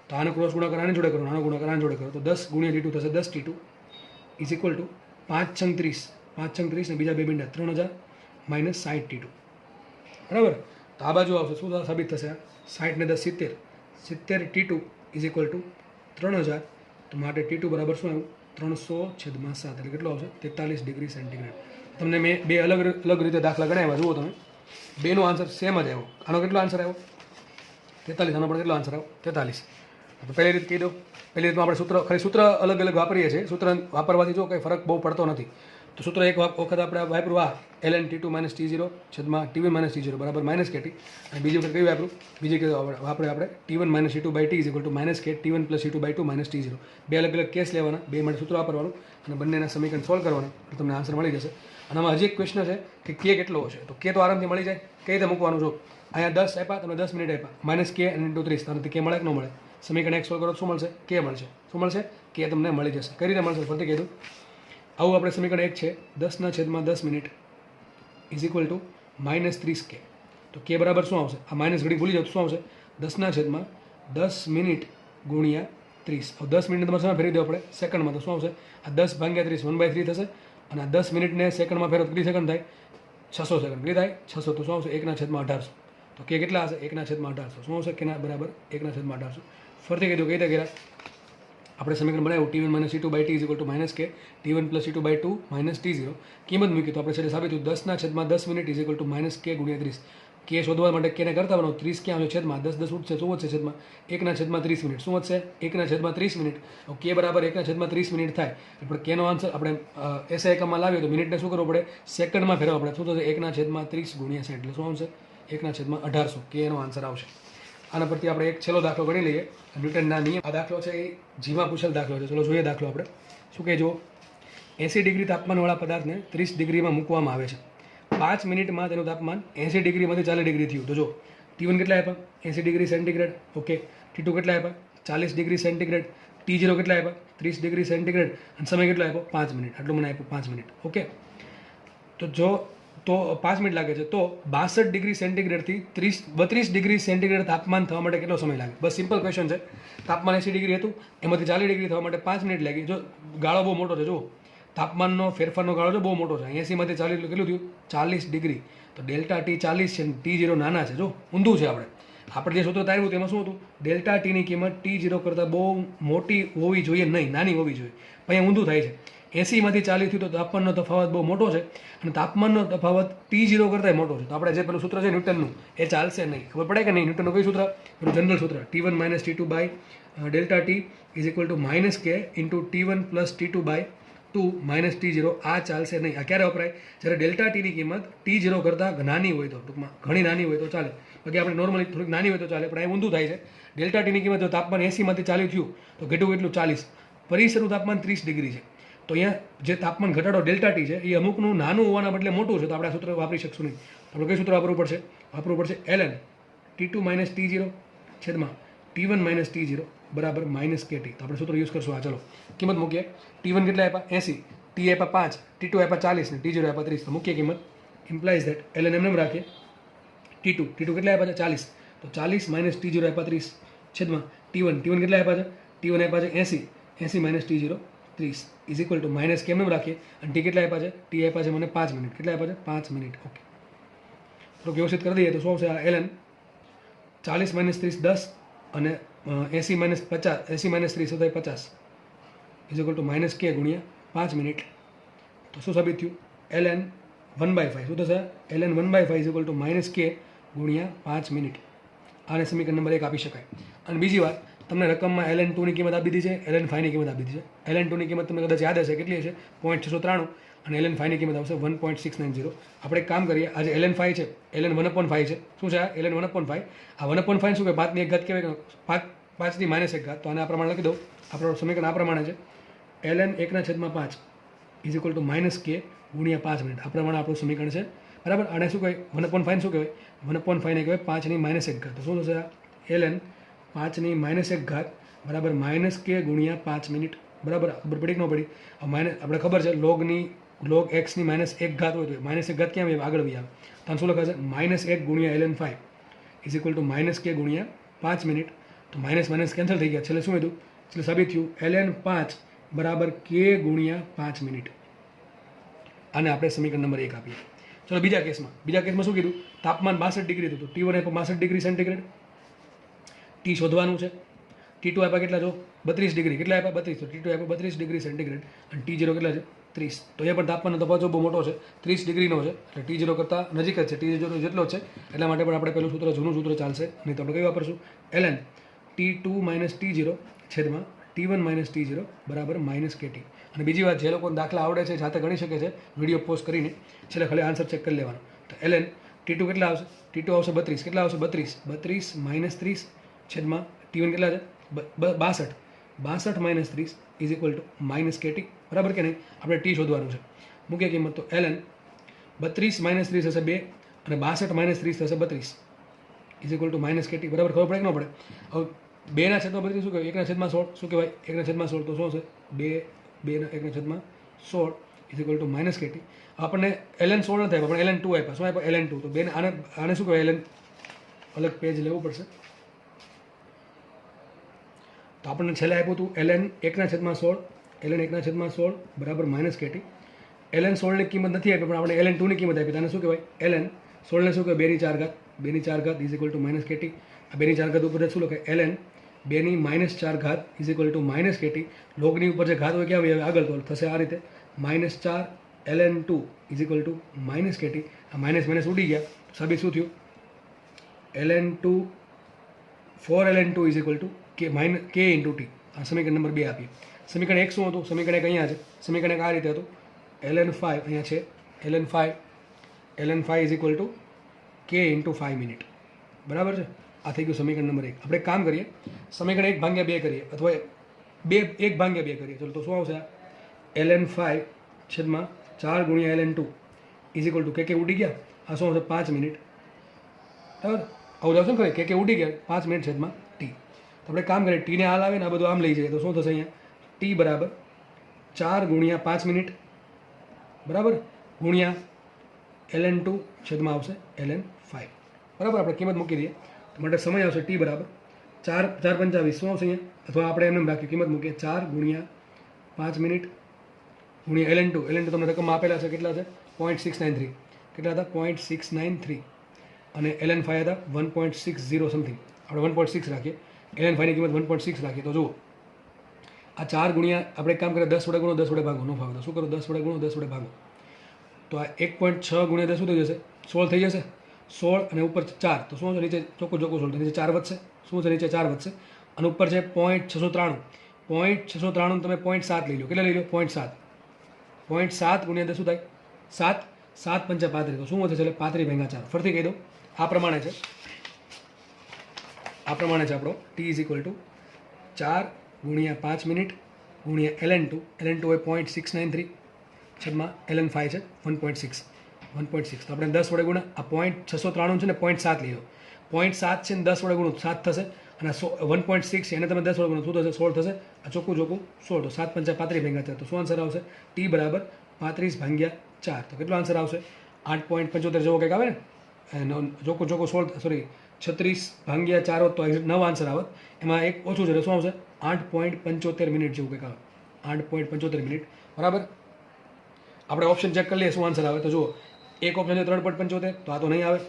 તો આનો ક્રોસ ગુણાકાર આને જોડે કરો આનો ગુણાકાર આને જોડે કરો તો 10 ગુણ્યા T2 થશે 10 T2 ઇઝ ઇક્વલ ટુ 5 ને બીજા બે બિંદા 3000 માઇનસ 60 T2 બરાબર તો આ બાજુ આવશે શું સાબિત થશે 60 ને 10 70 T2 ઇઝ ઇક્વલ ટુ 3000 તો માટે T2 બરાબર શું આવ્યું 300 છેદમાં 7 એટલે કેટલો આવશે 43 ડિગ્રી સેન્ટીગ્રેડ તમને મેં બે અલગ રીતે દાખલા ગણાવ્યા જુઓ તમે બેનો આન્સર સેમ જ આવ્યો આનો કેટલો આન્સર આવ્યો 43 આનો પણ કેટલો આન્સર આવ્યો 43 તો પહેલી રીત કહી દો પહેલી રીતમાં આપણે સૂત્ર અલગ વાપરીએ છીએ સૂત્ર વાપરવાથી જો કંઈ ફરક બહુ પડતો નથી તો સૂત્ર એક વખત આપણે વાપરું આ ln T2 માઇનસ T0 છેદમાં T1 માઇનસ T0 બરાબર માઇનસ KT અને બીજી વખત કયું વાપરું બીજી વાપરે આપણે T1 minus T2 by T is equal to minus K T1 plus T2 by 2 minus T0 બે અલગ કેસ લેવાના બે માટે સૂત્ર વાપરવાનું અને બંનેના સમીકરણ સોલ્વ કરવાના તો તમને આન્સર મળી જશે અને આમાં હજી એક ક્વેશ્ચન છે કે કે કેટલો હશે તો કે તો આરામથી મળી જાય કઈ રીતે મૂકવાનું જો અહીંયા 10 આપ્યા તમને 10 મિનિટ આપ્યા માઇનસ કે ઇન્ટુ 30 તમને કે મળે કે ન મળે સમીકરણ 1 સોલ્વ કરો શું મળશે કે મળશે શું મળશે કે તમને મળી જશે કઈ રીતે મળશે ફરીથી કીધું આવું આપણે સમીકરણ 1 છે 10 છેદમાં 10 minute is equal to minus 30 કે તો કે બરાબર શું આવશે આ માઇનસ ઘડી ભૂલી જાવ તો શું આવશે 10 છેદમાં 10 મિનિટ ગુણ્યા 30 હવે 10 મિનિટ તમારે સમય ફેરવી દેવો પડે સેકન્ડમાં તો શું આવશે આ 10 ભાગ્યા 30 1/3 થશે અને આ 10 મિનિટને સેકન્ડમાં ફેરવો કેટલી સેકન્ડ થાય 600 સેકન્ડ કેટલી થાય 600 તો શું આવશે 1/1800 તો કે કેટલા હશે 1/1800 શું આવશે કેના બરાબર 1/1800 ફરીથી કીધું કઈ રીતે કર્યા આપણે સમીકરણ બનાવ્યું T1 minus T2 by T is equal to minus K T1 plus T2 by 2 minus T0 કિંમત મૂકી તો આપણે છેલ્લે સાબિત થયું 10 છેદમાં 10 minute is equal to minus કે ગુણ્યા 30 કે શોધવા માટે કેને કરતા બનાવો 30 ક્યાં આવશે છેદમાં 10 ઉઠશે શું વધશે છેદમાં 1/30 મિનિટ શું વધશે 1/30 મિનિટ કે બરાબર 1/30 મિનિટ થાય પણ કેનો આન્સર આપણે એસઆઈ એકમમાં લાવીએ તો મિનિટને શું કરવું પડે સેકન્ડમાં ફેરવવા પડે શું થશે 1/30 ગુણ્યા 60 એટલે શું આવશે 1/1800 કે એનો આન્સર આવશે આના પરથી આપણે એક છેલ્લો દાખલો ગણી લઈએ ન્યૂટનના નિયમ આ દાખલો છે એ જીમાં પૂછેલ દાખલો છે ચલો જોઈએ દાખલો આપણે શું કહે જો 80 ડિગ્રી તાપમાનવાળા પદાર્થને 30 ડિગ્રીમાં મૂકવામાં આવે છે 5 મિનિટમાં તેનું તાપમાન 80 ડિગ્રીમાંથી 40 ડિગ્રી થયું તો જો T1 કેટલા આપ્યા 80 ડિગ્રી સેન્ટીગ્રેડ ઓકે T2 કેટલા આપ્યા 40 ડિગ્રી સેન્ટીગ્રેડ T0 કેટલા આપ્યા 30 ડિગ્રી સેન્ટીગ્રેડ અને સમય કેટલો આપ્યો 5 મિનિટ આટલું મને આપ્યું 5 મિનિટ ઓકે તો જો તો 5 મિનિટ લાગે છે. તો 62 ડિગ્રી સેન્ટીગ્રેડથી 32 ડિગ્રી સેન્ટીગ્રેડ તાપમાન થવા માટે કેટલો સમય લાગે? બસ સિમ્પલ ક્વેશ્ચન છે. તાપમાન 80 ડિગ્રી હતું, એમાંથી 40 ડિગ્રી થવા માટે 5 મિનિટ લાગી. જો ગાળો બહુ મોટો છે, જુઓ તાપમાનનો ફેરફારનો ગાળો છે બહુ મોટો છે. 80માંથી 40 એટલે કેટલું થયું? 40 ડિગ્રી. તો ડેલ્ટા ટી 40 છે, T0 નાના છે. જો ઊંધું છે. આપણે જે સૂત્ર તાર્યું તેમાં શું હતું? ડેલ્ટા ટીની કિંમત T0 કરતાં બહુ મોટી હોવી જોઈએ નહીં, નાની હોવી જોઈએ. પણ અહીંયા ઊંધું થાય છે. 80માંથી 40 થયું તો તાપમાનનો તફાવત બહુ મોટો છે, અને તાપમાનનો તફાવત T0 કરતાં મોટો છે. તો આપણે જે પેલું સૂત્ર છે ન્યૂટનનું, એ ચાલશે નહીં. ખબર પડે કે નહીં? ન્યૂટનનું કયું સૂત્ર? પેલું જનરલ સૂત્ર, T1 - T2 by delta T is equal to -k into T1 + T2 by 2 - T0. આ ચાલશે નહીં. આ ક્યારે વપરાય? જ્યારે ડેલ્ટા ટીની કિંમત T0 કરતાં નાની હોય તો, ટૂંકમાં ઘણી નાની હોય તો ચાલે. બાકી આપણે નોર્મલી થોડીક નાની હોય તો ચાલે, પણ એ ઊંધું થાય છે. ડેલ્ટા ટીની કિંમત જો તાપમાન 80માંથી 40 થયું તો ઘટ્યું કેટલું? 40. પરિસરનું તાપમાન 30 ડિગ્રી છે. તો અહીંયા જે તાપમાન ઘટાડો ડેલ્ટા ટી છે એ અમુકનું નાનું હોવાના બદલે મોટું છે, તો આપણે આ સૂત્ર વાપરી શકશું નહીં. આપણે કયું સૂત્ર વાપરવું પડશે? ln T2 - T0 છેદમાં T1 - T0 બરાબર -kt. તો આપણે સૂત્ર યુઝ કરશું. આ ચલો કિંમત મૂકીએ. T1 કેટલા આપ્યા? 80, T આપ્યા 5, T2 આપ્યા 40 ને T0 આપ્યા 30. તો મુખ્ય કિંમત ઇમ્પ્લાઇઝ ધેટ ln એમ રાખીએ. T2 કેટલા આપ્યા છે? 40. તો 40 - T0 આપ્યા 30 છેદમાં T1 કેટલા આપ્યા છે? T1 આપ્યા છે 80, 80 - T0 30 is equal to minus કેમ એમ રાખીએ. અને ટી કેટલા આપ્યા છે? ટી આપ્યા છે મને 5 મિનિટ. કેટલા આપ્યા છે? 5 મિનિટ. ઓકે, તો વ્યવસ્થિત કરી દઈએ તો શું આવશે? આ ln 40 - 30 10 અને 80 - 50, 80 - 30 થાય 50 ઇઝ ઇક્વલ ટુ -k ગુણ્યા 5 મિનિટ. તો શું સાબિત થયું? ln 1/5 શું થશે? ln 1/5 is equal to -k ગુણ્યા 5 મિનિટ. આને સમીકરણ નંબર 1 આપી શકાય. અને બીજી વાત, તમને રકમમાં ln 2 ની કિંમત આપી દીધી છે, ln 5 ની કિંમત આપી દીધી છે. ln 2 ની કિંમત તમને કદાચ યાદ હશે, કેટલી હશે? 0.693, અને ln 5 ની કિંમત આવશે 1.690. આપણે એક કામ કરીએ, આ જે ln 5 છે, ln 1/5 છે. શું છે આ? ln 1/5. આ 1/5 શું કે 5 ની 1 ઘાત કહેવાય કે 5 ની -1 ઘાત. તો આને આ પ્રમાણે લખી દઉં. આપણું સમીકરણ આ પ્રમાણે છે, ln 1/5 is equal to -k ગુણ્યા 5 મિનિટ. આ પ્રમાણે આપણું સમીકરણ છે, બરાબર. આને શું કહેવાય? 1/5 શું કહેવાય? 1/5 ને કહેવાય 5 ની -1 ઘાત. તો શું થશે? ln 5 ની -1 ઘાત બરાબર -k ગુણ્યા 5 મિનિટ. બરાબર, ખબર પડી કે ન પડી? આપણે ખબર છે log x ની -1 ઘાત હોય તો -1 ઘાત ક્યાં આવે? આગળ આવે. તો શું લખાશે? -1 ગુણ્યા ln 5 is equal to -k ગુણ્યા 5 મિનિટ. તો માઇનસ કેન્સલ થઈ ગયા. છેલ્લે શું હતું? એટલે સાબિત થયું ln 5 બરાબર k ગુણ્યા 5 મિનિટ. આને આપણે સમીકરણ નંબર 1 આપીએ. ચલો બીજા કેસમાં શું કીધું? તાપમાન 62 ડિગ્રી હતું. T1 આપ્યો 62 ડિગ્રી સેન્ટીગ્રેડ. ટી શોધવાનું છે. T2 આપ્યા કેટલા? જો 32 ડિગ્રી. કેટલા આપ્યા? 32. તો T2 આપ્યો 32 ડિગ્રી સેન્ટીગ્રેડ, અને T0 કેટલા છે? 30. તો અહીંયા પણ તાપમાનનો તફાવત બહુ મોટો છે, 30 ડિગ્રીનો છે. એટલે T0 કરતાં નજીક જ છે, T0 જેટલો જ છે. એટલા માટે પણ આપણે પેલું સૂત્ર, જૂનું સૂત્ર ચાલશે નહીં. તો આપણે કયું વાપરશું? ln T2 - T0 છેદમાં T1 - T0 બરાબર -kt. અને બીજી વાત, જે લોકોને દાખલા આવડે છે જાતે ગણી શકે છે, વિડીયો પોઝ કરીને છેલ્લે ખાલી આન્સર ચેક કરી લેવાનો. તો ln T2 કેટલા આવશે? T2 આવશે 32. કેટલા આવશે? 32 -30 છેદમાં T1 કેટલા છે? 62. 62 - 30 ઇઝ ઇક્વલ ટુ -kt. બરાબર કે નહીં? આપણે ટી શોધવાનું છે. મુખ્ય કિંમત તો ln 32 - 30 થશે 2, અને 62 - 30 થશે 32 ઇઝ ઇક્વલ ટુ -kt. બરાબર, ખબર પડે કે ન પડે? હવે 2/32 શું કહેવાય? 1/16 શું કહેવાય? 1/16 તો શું હશે? 2/1/16 ઇઝ ઇક્વલ ટુ -kt. આપણને ln 16 નથી આપ્યા, પણ ln 2 આપ્યા. શું આપ્યા? ln 2. તો આને શું કહેવાય? ln અલગ પેજ લેવું પડશે. તો આપણને છેલ્લે આપ્યું હતું ln 1/16, ln 1/16 બરાબર -kt. ln 16 ની કિંમત નથી આપી, પણ આપણે ln 2 ની કિંમત આપી. આને શું કહેવાય? ln 16 ને શું કહેવાય? 2 ની 4 ઘાત. 2 ની 4 ઘાત ઇઝ ઇક્વલ ટુ -kt. આ 2 ની 4 ઘાત ઉપર શું લખાય? ln 2 ની -4 ઘાત ઇઝ ઇક્વલ ટુ -kt. લોગની ઉપર જે ઘાત હોય ક્યાં આવે? આગળ. તો થશે આ રીતે -4 ln 2 is equal two -kt. આ માઇનસ ઉડી ગયા. સાબિત શું થયું? ln 2 4 ln 2 is equal to k into T. આ સમીકરણ નંબર 2 આપીએ. સમીકરણ 1 શું હતું? સમીકરણ 1 અહીંયા છે. સમીકરણ 1 આ રીતે હતું, ln 5 અહીંયા છે, ln 5 is equal to k into 5 minute. બરાબર છે? આ થઈ ગયું સમીકરણ નંબર 1. આપણે કામ કરીએ, સમીકરણ 1/2 કરીએ, અથવા 1/2 કરીએ. ચલો, તો શું આવશે? ln 5 છેદમાં 4 ગુણ્યા ln 2 ઇઝ ઇક્વલ ટુ કે ઉડી ગયા. આ શું આવશે? 5 મિનિટ. બરાબર, આવું આવશે ને? કે ઉડી ગયા 5 મિનિટ છેદમાં ટી. તો આપણે કામ કરીએ, ટીને હાલ આવે ને આ બધું આમ લઈ જઈએ તો શું થશે? અહીંયા ટી બરાબર 4 ગુણ્યા 5 મિનિટ બરાબર ગુણ્યા ln2 છેદમાં આવશે ln5, બરાબર. આપણે કિંમત મૂકી દઈએ તો માટે સમય આવશે t બરાબર 4 4 25 શું આવશે અહીંયા, અથવા આપણે એમને રાખીએ કિંમત મૂકીએ 4 ગુણ્યા 5 મિનિટ ગુણ્યા ln2 તમને રકમ આપેલા છે કેટલા છે 0.693, કેટલા હતા 0.693, અને ln5 હતા 1.60 સમથિંગ, આપણે 1.6 રાખીએ, ln5 ની કિંમત 1.6 રાખીએ. તો જુઓ આ 4 ગુણ્યા આપણે એક કામ કરીએ 10 વડે ગુણો 10 વડે ભાગો, ન ફાવે તો શું કરો 10 વડે ગુણો 10 વડે ભાગો, તો આ 1.6 ગુણ્યા 10 શું થઈ જશે 16 થઈ જશે, 16 અને ઉપર 4 તો શું છે નીચે ચોખ્ખું 16 નીચે 4 વધશે, શું છે નીચે 4 વધશે, અને ઉપર છે 0.693 તમે 0.7 લઈ લો, કેટલા લઈ લો 0.7, 0.7 ગુણ્યા 10 શું થાય 7, 7 પંચા 35, તો શું વધે છે એટલે 35 ભાગ્યા 4. ફરીથી કહી દો આ પ્રમાણે છે આપણો t ઇઝ ઇક્વલ ટુ 4 ગુણ્યા 5 મિનિટ ગુણ્યા ln2 હોય 0.693 છેદમાં ln5 છે 1.6, તો આપણે 10 વડે ગુણ્યા આ 0.693 છે ને 0.7 લીધો, 0.7 છે ને 10 વડે ગુણો 7 થશે, અને 1.6 છે એને તમે 10 વડે ગુણો શું થશે 16 થશે, આ ચોખ્ખું 16, તો 7 પંચા 35 ભાગ્યા 4, તો શું આન્સર આવશે t બરાબર 35 ભાગ્યા 4. તો કેટલો આન્સર આવશે 8.75 જેવો કંઈક આવે ને, ચોખ્ખું 16 સોરી 36 ભાગ્યા 4 હોત તો 9 આન્સર આવત, એમાં એક ઓછું છે એટલે શું આવશે 8.75 મિનિટ જેવું કંઈક આવે, 8.75 મિનિટ, બરાબર. આપણે ઓપ્શન ચેક કરી લઈએ શું આન્સર આવે, તો જુઓ એક ઓપ્શન છે 3.75, તો આ તો નહીં આવે,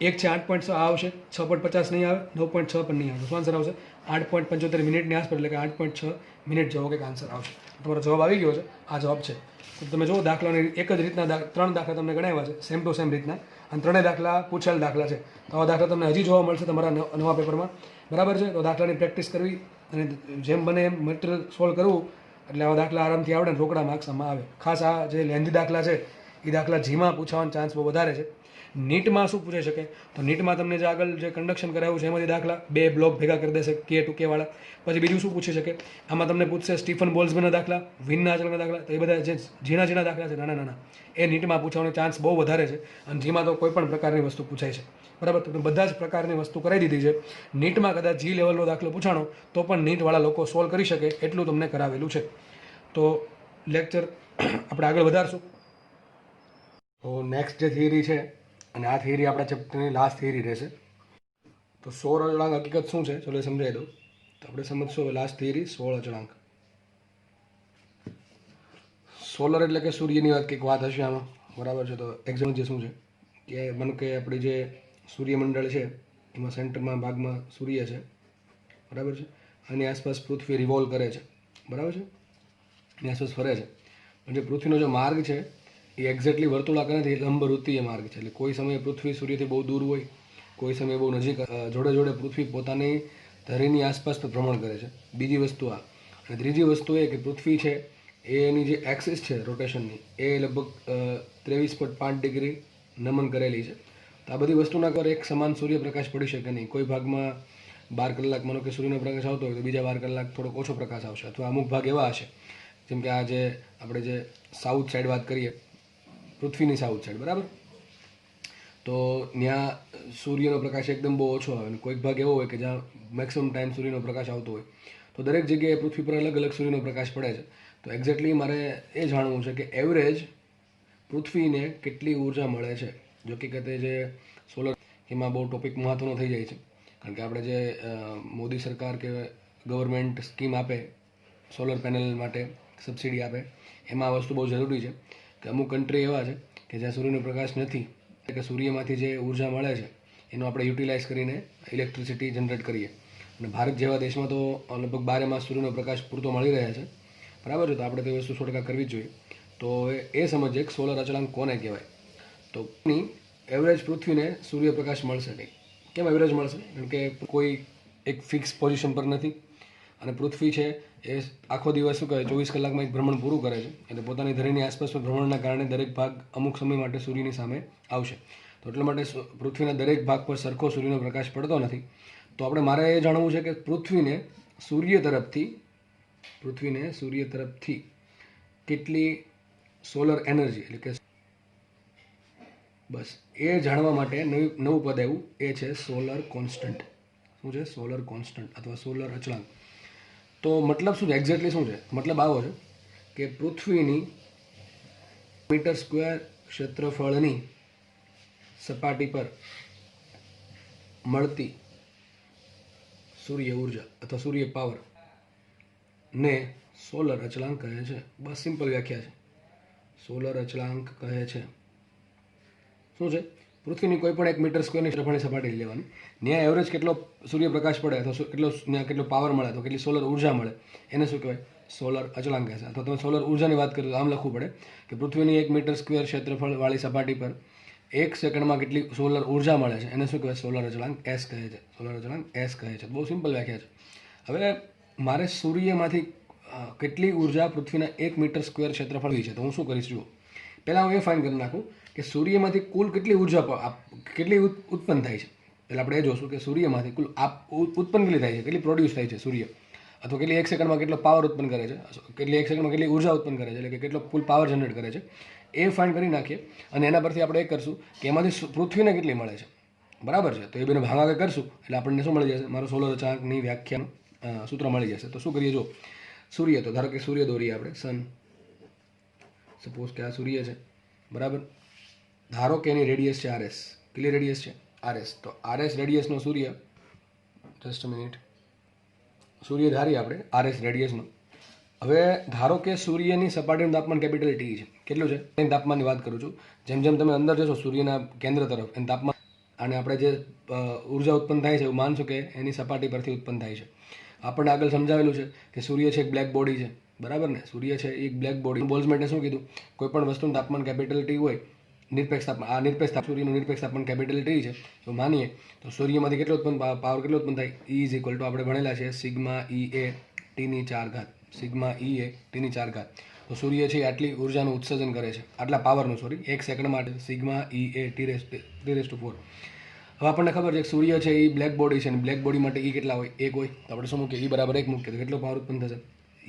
એક છે 8.6 આ આવશે, 6.50 નહીં આવે, 9.6 પણ નહીં આવે, તો શું આન્સર આવશે 8.75 મિનિટની આસપાસ, એટલે કે 8.6 મિનિટ જેવો કંઈક આન્સર આવશે. તમારો જવાબ આવી ગયો છે, આ જવાબ છે. તો તમે જુઓ દાખલાની એક જ રીતના 3 દાખલા તમને ગણાવ્યા છે સેમ ટુ સેમ રીતના, અને ત્રણેય દાખલા પૂછેલ દાખલા છે. તો આવા દાખલા તમને હજી જોવા મળશે તમારા નવા પેપરમાં, બરાબર છે. તો દાખલાની પ્રેક્ટિસ કરવી અને જેમ બને એમ મટીરિયલ સોલ્વ કરવું, એટલે આવા દાખલા આરામથી આવડે ને રોકડા માર્ક્સ આમાં આવે. ખાસ આ જે લેન્ધી દાખલા છે એ દાખલા જીમાં પૂછવાનો ચાન્સ બહુ વધારે છે. નીટમાં શું પૂછાઈ શકે, તો નીટમાં તમને જે આગળ જે કન્ડક્શન કરાવ્યું છે એમાંથી દાખલા 2 બ્લોક ભેગા કરી દેશે કે ટુ કે વાળા. પછી બીજું શું પૂછી શકે, આમાં તમને પૂછશે સ્ટીફન બોલ્ઝમેનના દાખલા, વિનના અચળાંકના દાખલા, તો એ બધા જે ઝીણા દાખલા છે નાના નાના એ નીટમાં પૂછવાનો ચાન્સ બહુ વધારે છે, અને જીમાં તો કોઈ પણ પ્રકારની વસ્તુ પૂછાય છે, બરાબર. તો બધા જ પ્રકારની વસ્તુ કરાવી દીધી છે. નીટમાં કદાચ જી લેવલનો દાખલો પૂછાણો તો પણ નીટવાળા લોકો સોલ્વ કરી શકે એટલું તમને કરાવેલું છે. તો લેક્ચર આપણે આગળ વધારશું. તો નેક્સ્ટ જે થિયરી છે, અને આ થિયરી આપણા ચેપ્ટરની લાસ્ટ થિયરી રહેશે. તો સૌર અચળાંક હકીકત શું છે ચલો સમજાવી દઉં. તો આપણે સમજશું લાસ્ટ થિયરી સૌર અચળાંક. સોલર એટલે કે સૂર્યની વાત કંઈક વાત હશે આમાં, બરાબર છે. તો એક્ઝામ્પલ જે શું છે કે માનો કે આપણી જે સૂર્યમંડળ છે એમાં સેન્ટરમાં ભાગમાં સૂર્ય છે, બરાબર છે. આની આસપાસ પૃથ્વી રિવોલ્વ કરે છે, બરાબર છે, એની આસપાસ ફરે છે. અને જે પૃથ્વીનો જે માર્ગ છે એ એક્ઝેક્ટલી વર્તુળાકાર નથી, લંબવૃત્તીય માર્ગ છે. એટલે કોઈ સમયે પૃથ્વી સૂર્યથી બહુ દૂર હોય, કોઈ સમયે બહુ નજીક, જોડે જોડે પૃથ્વી પોતાની ધરીની આસપાસ પણ ભ્રમણ કરે છે. બીજી વસ્તુ આ. અને ત્રીજી વસ્તુ એ કે પૃથ્વી છે એની જે એક્સિસ છે રોટેશનની એ લગભગ 23.5 ડિગ્રી નમન કરેલી છે. તો આ બધી વસ્તુના પર એક સમાન સૂર્યપ્રકાશ પડી શકે નહીં. કોઈ ભાગમાં 12 કલાક માનો કે સૂર્યનો પ્રકાશ આવતો હોય તો બીજા 12 કલાક થોડોક ઓછો પ્રકાશ આવશે, અથવા અમુક ભાગ એવા હશે જેમ કે આ જે આપણે જે સાઉથ સાઈડ વાત કરીએ, પૃથ્વીની સાઉથ સાઈડ, બરાબર, તો ત્યાં સૂર્યનો પ્રકાશ એકદમ બહુ ઓછો આવે, અને કોઈક ભાગ એવો હોય કે જ્યાં મેક્સિમમ ટાઈમ સૂર્યનો પ્રકાશ આવતો હોય. તો દરેક જગ્યાએ પૃથ્વી પર અલગ અલગ સૂર્યનો પ્રકાશ પડે છે. તો એક્ઝેક્ટલી મારે એ જાણવું છે કે એવરેજ પૃથ્વીને કેટલી ઉર્જા મળે છે. જો હકીકતે જે સોલર એમાં બહુ ટોપિક મહત્ત્વનો થઈ જાય છે, કારણ કે આપણે જે મોદી સરકાર કે ગવર્મેન્ટ સ્કીમ આપે સોલર પેનલ માટે સબસિડી આપે, એમાં આ વસ્તુ બહુ જરૂરી છે કે અમુક કન્ટ્રી એવા છે કે જ્યાં સૂર્યનો પ્રકાશ નથી, કે સૂર્યમાંથી જે ઉર્જા મળે છે એનો આપણે યુટિલાઇઝ કરીને ઇલેક્ટ્રિસિટી જનરેટ કરીએ. અને ભારત જેવા દેશમાં તો લગભગ 12 માસ સૂર્યનો પ્રકાશ પૂરતો મળી રહે છે, બરાબર છે. તો આપણે તે વસ્તુ 100% કરવી જ જોઈએ. તો એ સમજીએ કે સોલર અચળાંક કોને કહેવાય. તો એવરેજ પૃથ્વીને સૂર્યપ્રકાશ મળશે નહીં. કેમ એવરેજ મળશે? કારણ કે કોઈ એક ફિક્સ પોઝિશન પર નથી, અને પૃથ્વી છે એ આખો દિવસ શું કહે 24 કલાકમાં એક ભ્રમણ પૂરું કરે છે, એટલે પોતાની ધરીની આસપાસ ભ્રમણના કારણે દરેક ભાગ અમુક સમય માટે સૂર્યની સામે આવશે. તો એટલા માટે પૃથ્વીના દરેક ભાગ પર સરખો સૂર્યનો પ્રકાશ પડતો નથી. તો મારે એ જાણવું છે કે પૃથ્વીને સૂર્ય તરફથી કેટલી સોલર એનર્જી, એટલે કે બસ એ જાણવા માટે નવું પદ આવ્યું, એ છે સોલર કોન્સ્ટન્ટ. શું છે? સોલર કોન્સ્ટન્ટ અથવા સોલર અચળાંક. તો મતલબ શું છે, એક્ઝેક્ટલી શું છે? મતલબ આવો છે કે પૃથ્વીની મીટર સ્ક્વેર ક્ષેત્રફળની સપાટી પર મળતી સૂર્ય ઉર્જા અથવા સૂર્ય પાવર ને સોલર અચળાંક કહે છે. બસ સિમ્પલ વ્યાખ્યા છે. સોલર અચળાંક કહે છે. શું છે? પૃથ્વીની કોઈ પણ 1 મીટર સ્ક્વેરની ક્ષેત્રફળની સપાટી લેવાની, ત્યાં એવરેજ કેટલો સૂર્યપ્રકાશ પડે અથવા કેટલો પાવર મળે અથવા કેટલી સોલર ઉર્જા મળે એને શું કહેવાય? સોલર અચળાંક કહે છે. અથવા તમે સોલર ઉર્જાની વાત કરો તો આમ લખવું પડે કે પૃથ્વીની 1 મીટર સ્ક્વેર ક્ષેત્રફળવાળી સપાટી પર 1 સેકન્ડમાં કેટલી સોલર ઉર્જા મળે છે એને શું કહેવાય? સોલર અચળાંક એસ કહે છે. સોલર અચળાંક એસ કહે છે. બહુ સિમ્પલ વ્યાખ્યા છે. હવે મારે સૂર્યમાંથી કેટલી ઉર્જા પૃથ્વીના 1 મીટર સ્ક્વેર ક્ષેત્રફળ છે તો હું શું કરીશ? જુઓ, પહેલાં હું એ ફાઇન કરી નાખું કે સૂર્યમાંથી કુલ કેટલી ઉર્જા કેટલી ઉત્પન્ન થાય છે. એટલે આપણે એ જોશું કે સૂર્યમાંથી કુલ ઉત્પન્ન કેટલી થાય છે, કેટલી પ્રોડ્યુસ થાય છે સૂર્ય, અથવા કેટલી 1 સેકન્ડમાં કેટલો પાવર ઉત્પન્ન કરે છે, કેટલી 1 સેકન્ડમાં કેટલી ઉર્જા ઉત્પન્ન કરે છે, એટલે કે કેટલો કુલ પાવર જનરેટ કરે છે એ ફાઇન કરી નાખીએ. અને એના પરથી આપણે એ કરશું કે એમાંથી પૃથ્વીને કેટલી મળે છે. બરાબર છે? તો એ બેને ભાગાકાર કરશું એટલે આપણને શું મળી જશે? મારો સોલર અચળાંકની વ્યાખ્યાનું સૂત્ર મળી જશે. તો શું કરીએ? જો સૂર્ય, તો ધારો કે સૂર્ય દોરીએ આપણે, સન. સપોઝ કે આ સૂર્ય છે. બરાબર? ધારો કે એની રેડિયસ છે આરએસ. કેટલી રેડિયસ છે? આરએસ. તો આરએસ રેડિયસનો સૂર્ય, જસ્ટ મિનિટ, સૂર્ય ધારીએ આપણે આરએસ રેડિયસનો. હવે ધારો કે સૂર્યની સપાટીનું તાપમાન કેપિટલ ટી છે. કેટલું છે? એની તાપમાનની વાત કરું છું. જેમ જેમ તમે અંદર જશો સૂર્યના કેન્દ્ર તરફ એનું તાપમાન, અને આપણે જે ઉર્જા ઉત્પન્ન થાય છે એવું માનશું કે એની સપાટી પરથી ઉત્પન્ન થાય છે. આપણને આગળ સમજાવેલું છે કે સૂર્ય છે એક બ્લેક બોડી છે. બરાબર ને? સૂર્ય છે એક બ્લેક બોડી. બોલ્ઝમેન્ટે શું કીધું? કોઈ પણ વસ્તુનું તાપમાન કેપિટલ ટી હોય, નિરપેક્ષ તાપમાન, આ નિરપેક્ષ સૂર્યનું નિરપેક્ષ તાપમાન કેપિટલ ટી છે તો માનીએ તો સૂર્યમાંથી કેટલો ઉત્પન્ન પાવર કેટલો ઉત્પન્ન થાય? E ઇઝ ઇક્વલ ટુ આપણે ભણેલા છે સિગ્મા ઈ એ ટીની 4 ઘાત. સિગ્મા ઈ એ ટીની 4 ઘાત. તો સૂર્ય છે આટલી ઉર્જાનું ઉત્સર્જન કરે છે, આટલા પાવરનું, સોરી, 1 સેકન્ડ માટે સિગ્મા ઈ એ T⁴. હવે આપણને ખબર છે કે સૂર્ય છે એ બ્લેક બોડી છે, અને બ્લેક બોડી માટે ઈ કેટલા હોય? 1 હોય. તો આપણે શું મૂકીએ? ઈ બરાબર 1 મૂકીએ તો કેટલો પાવર ઉત્પન્ન થશે?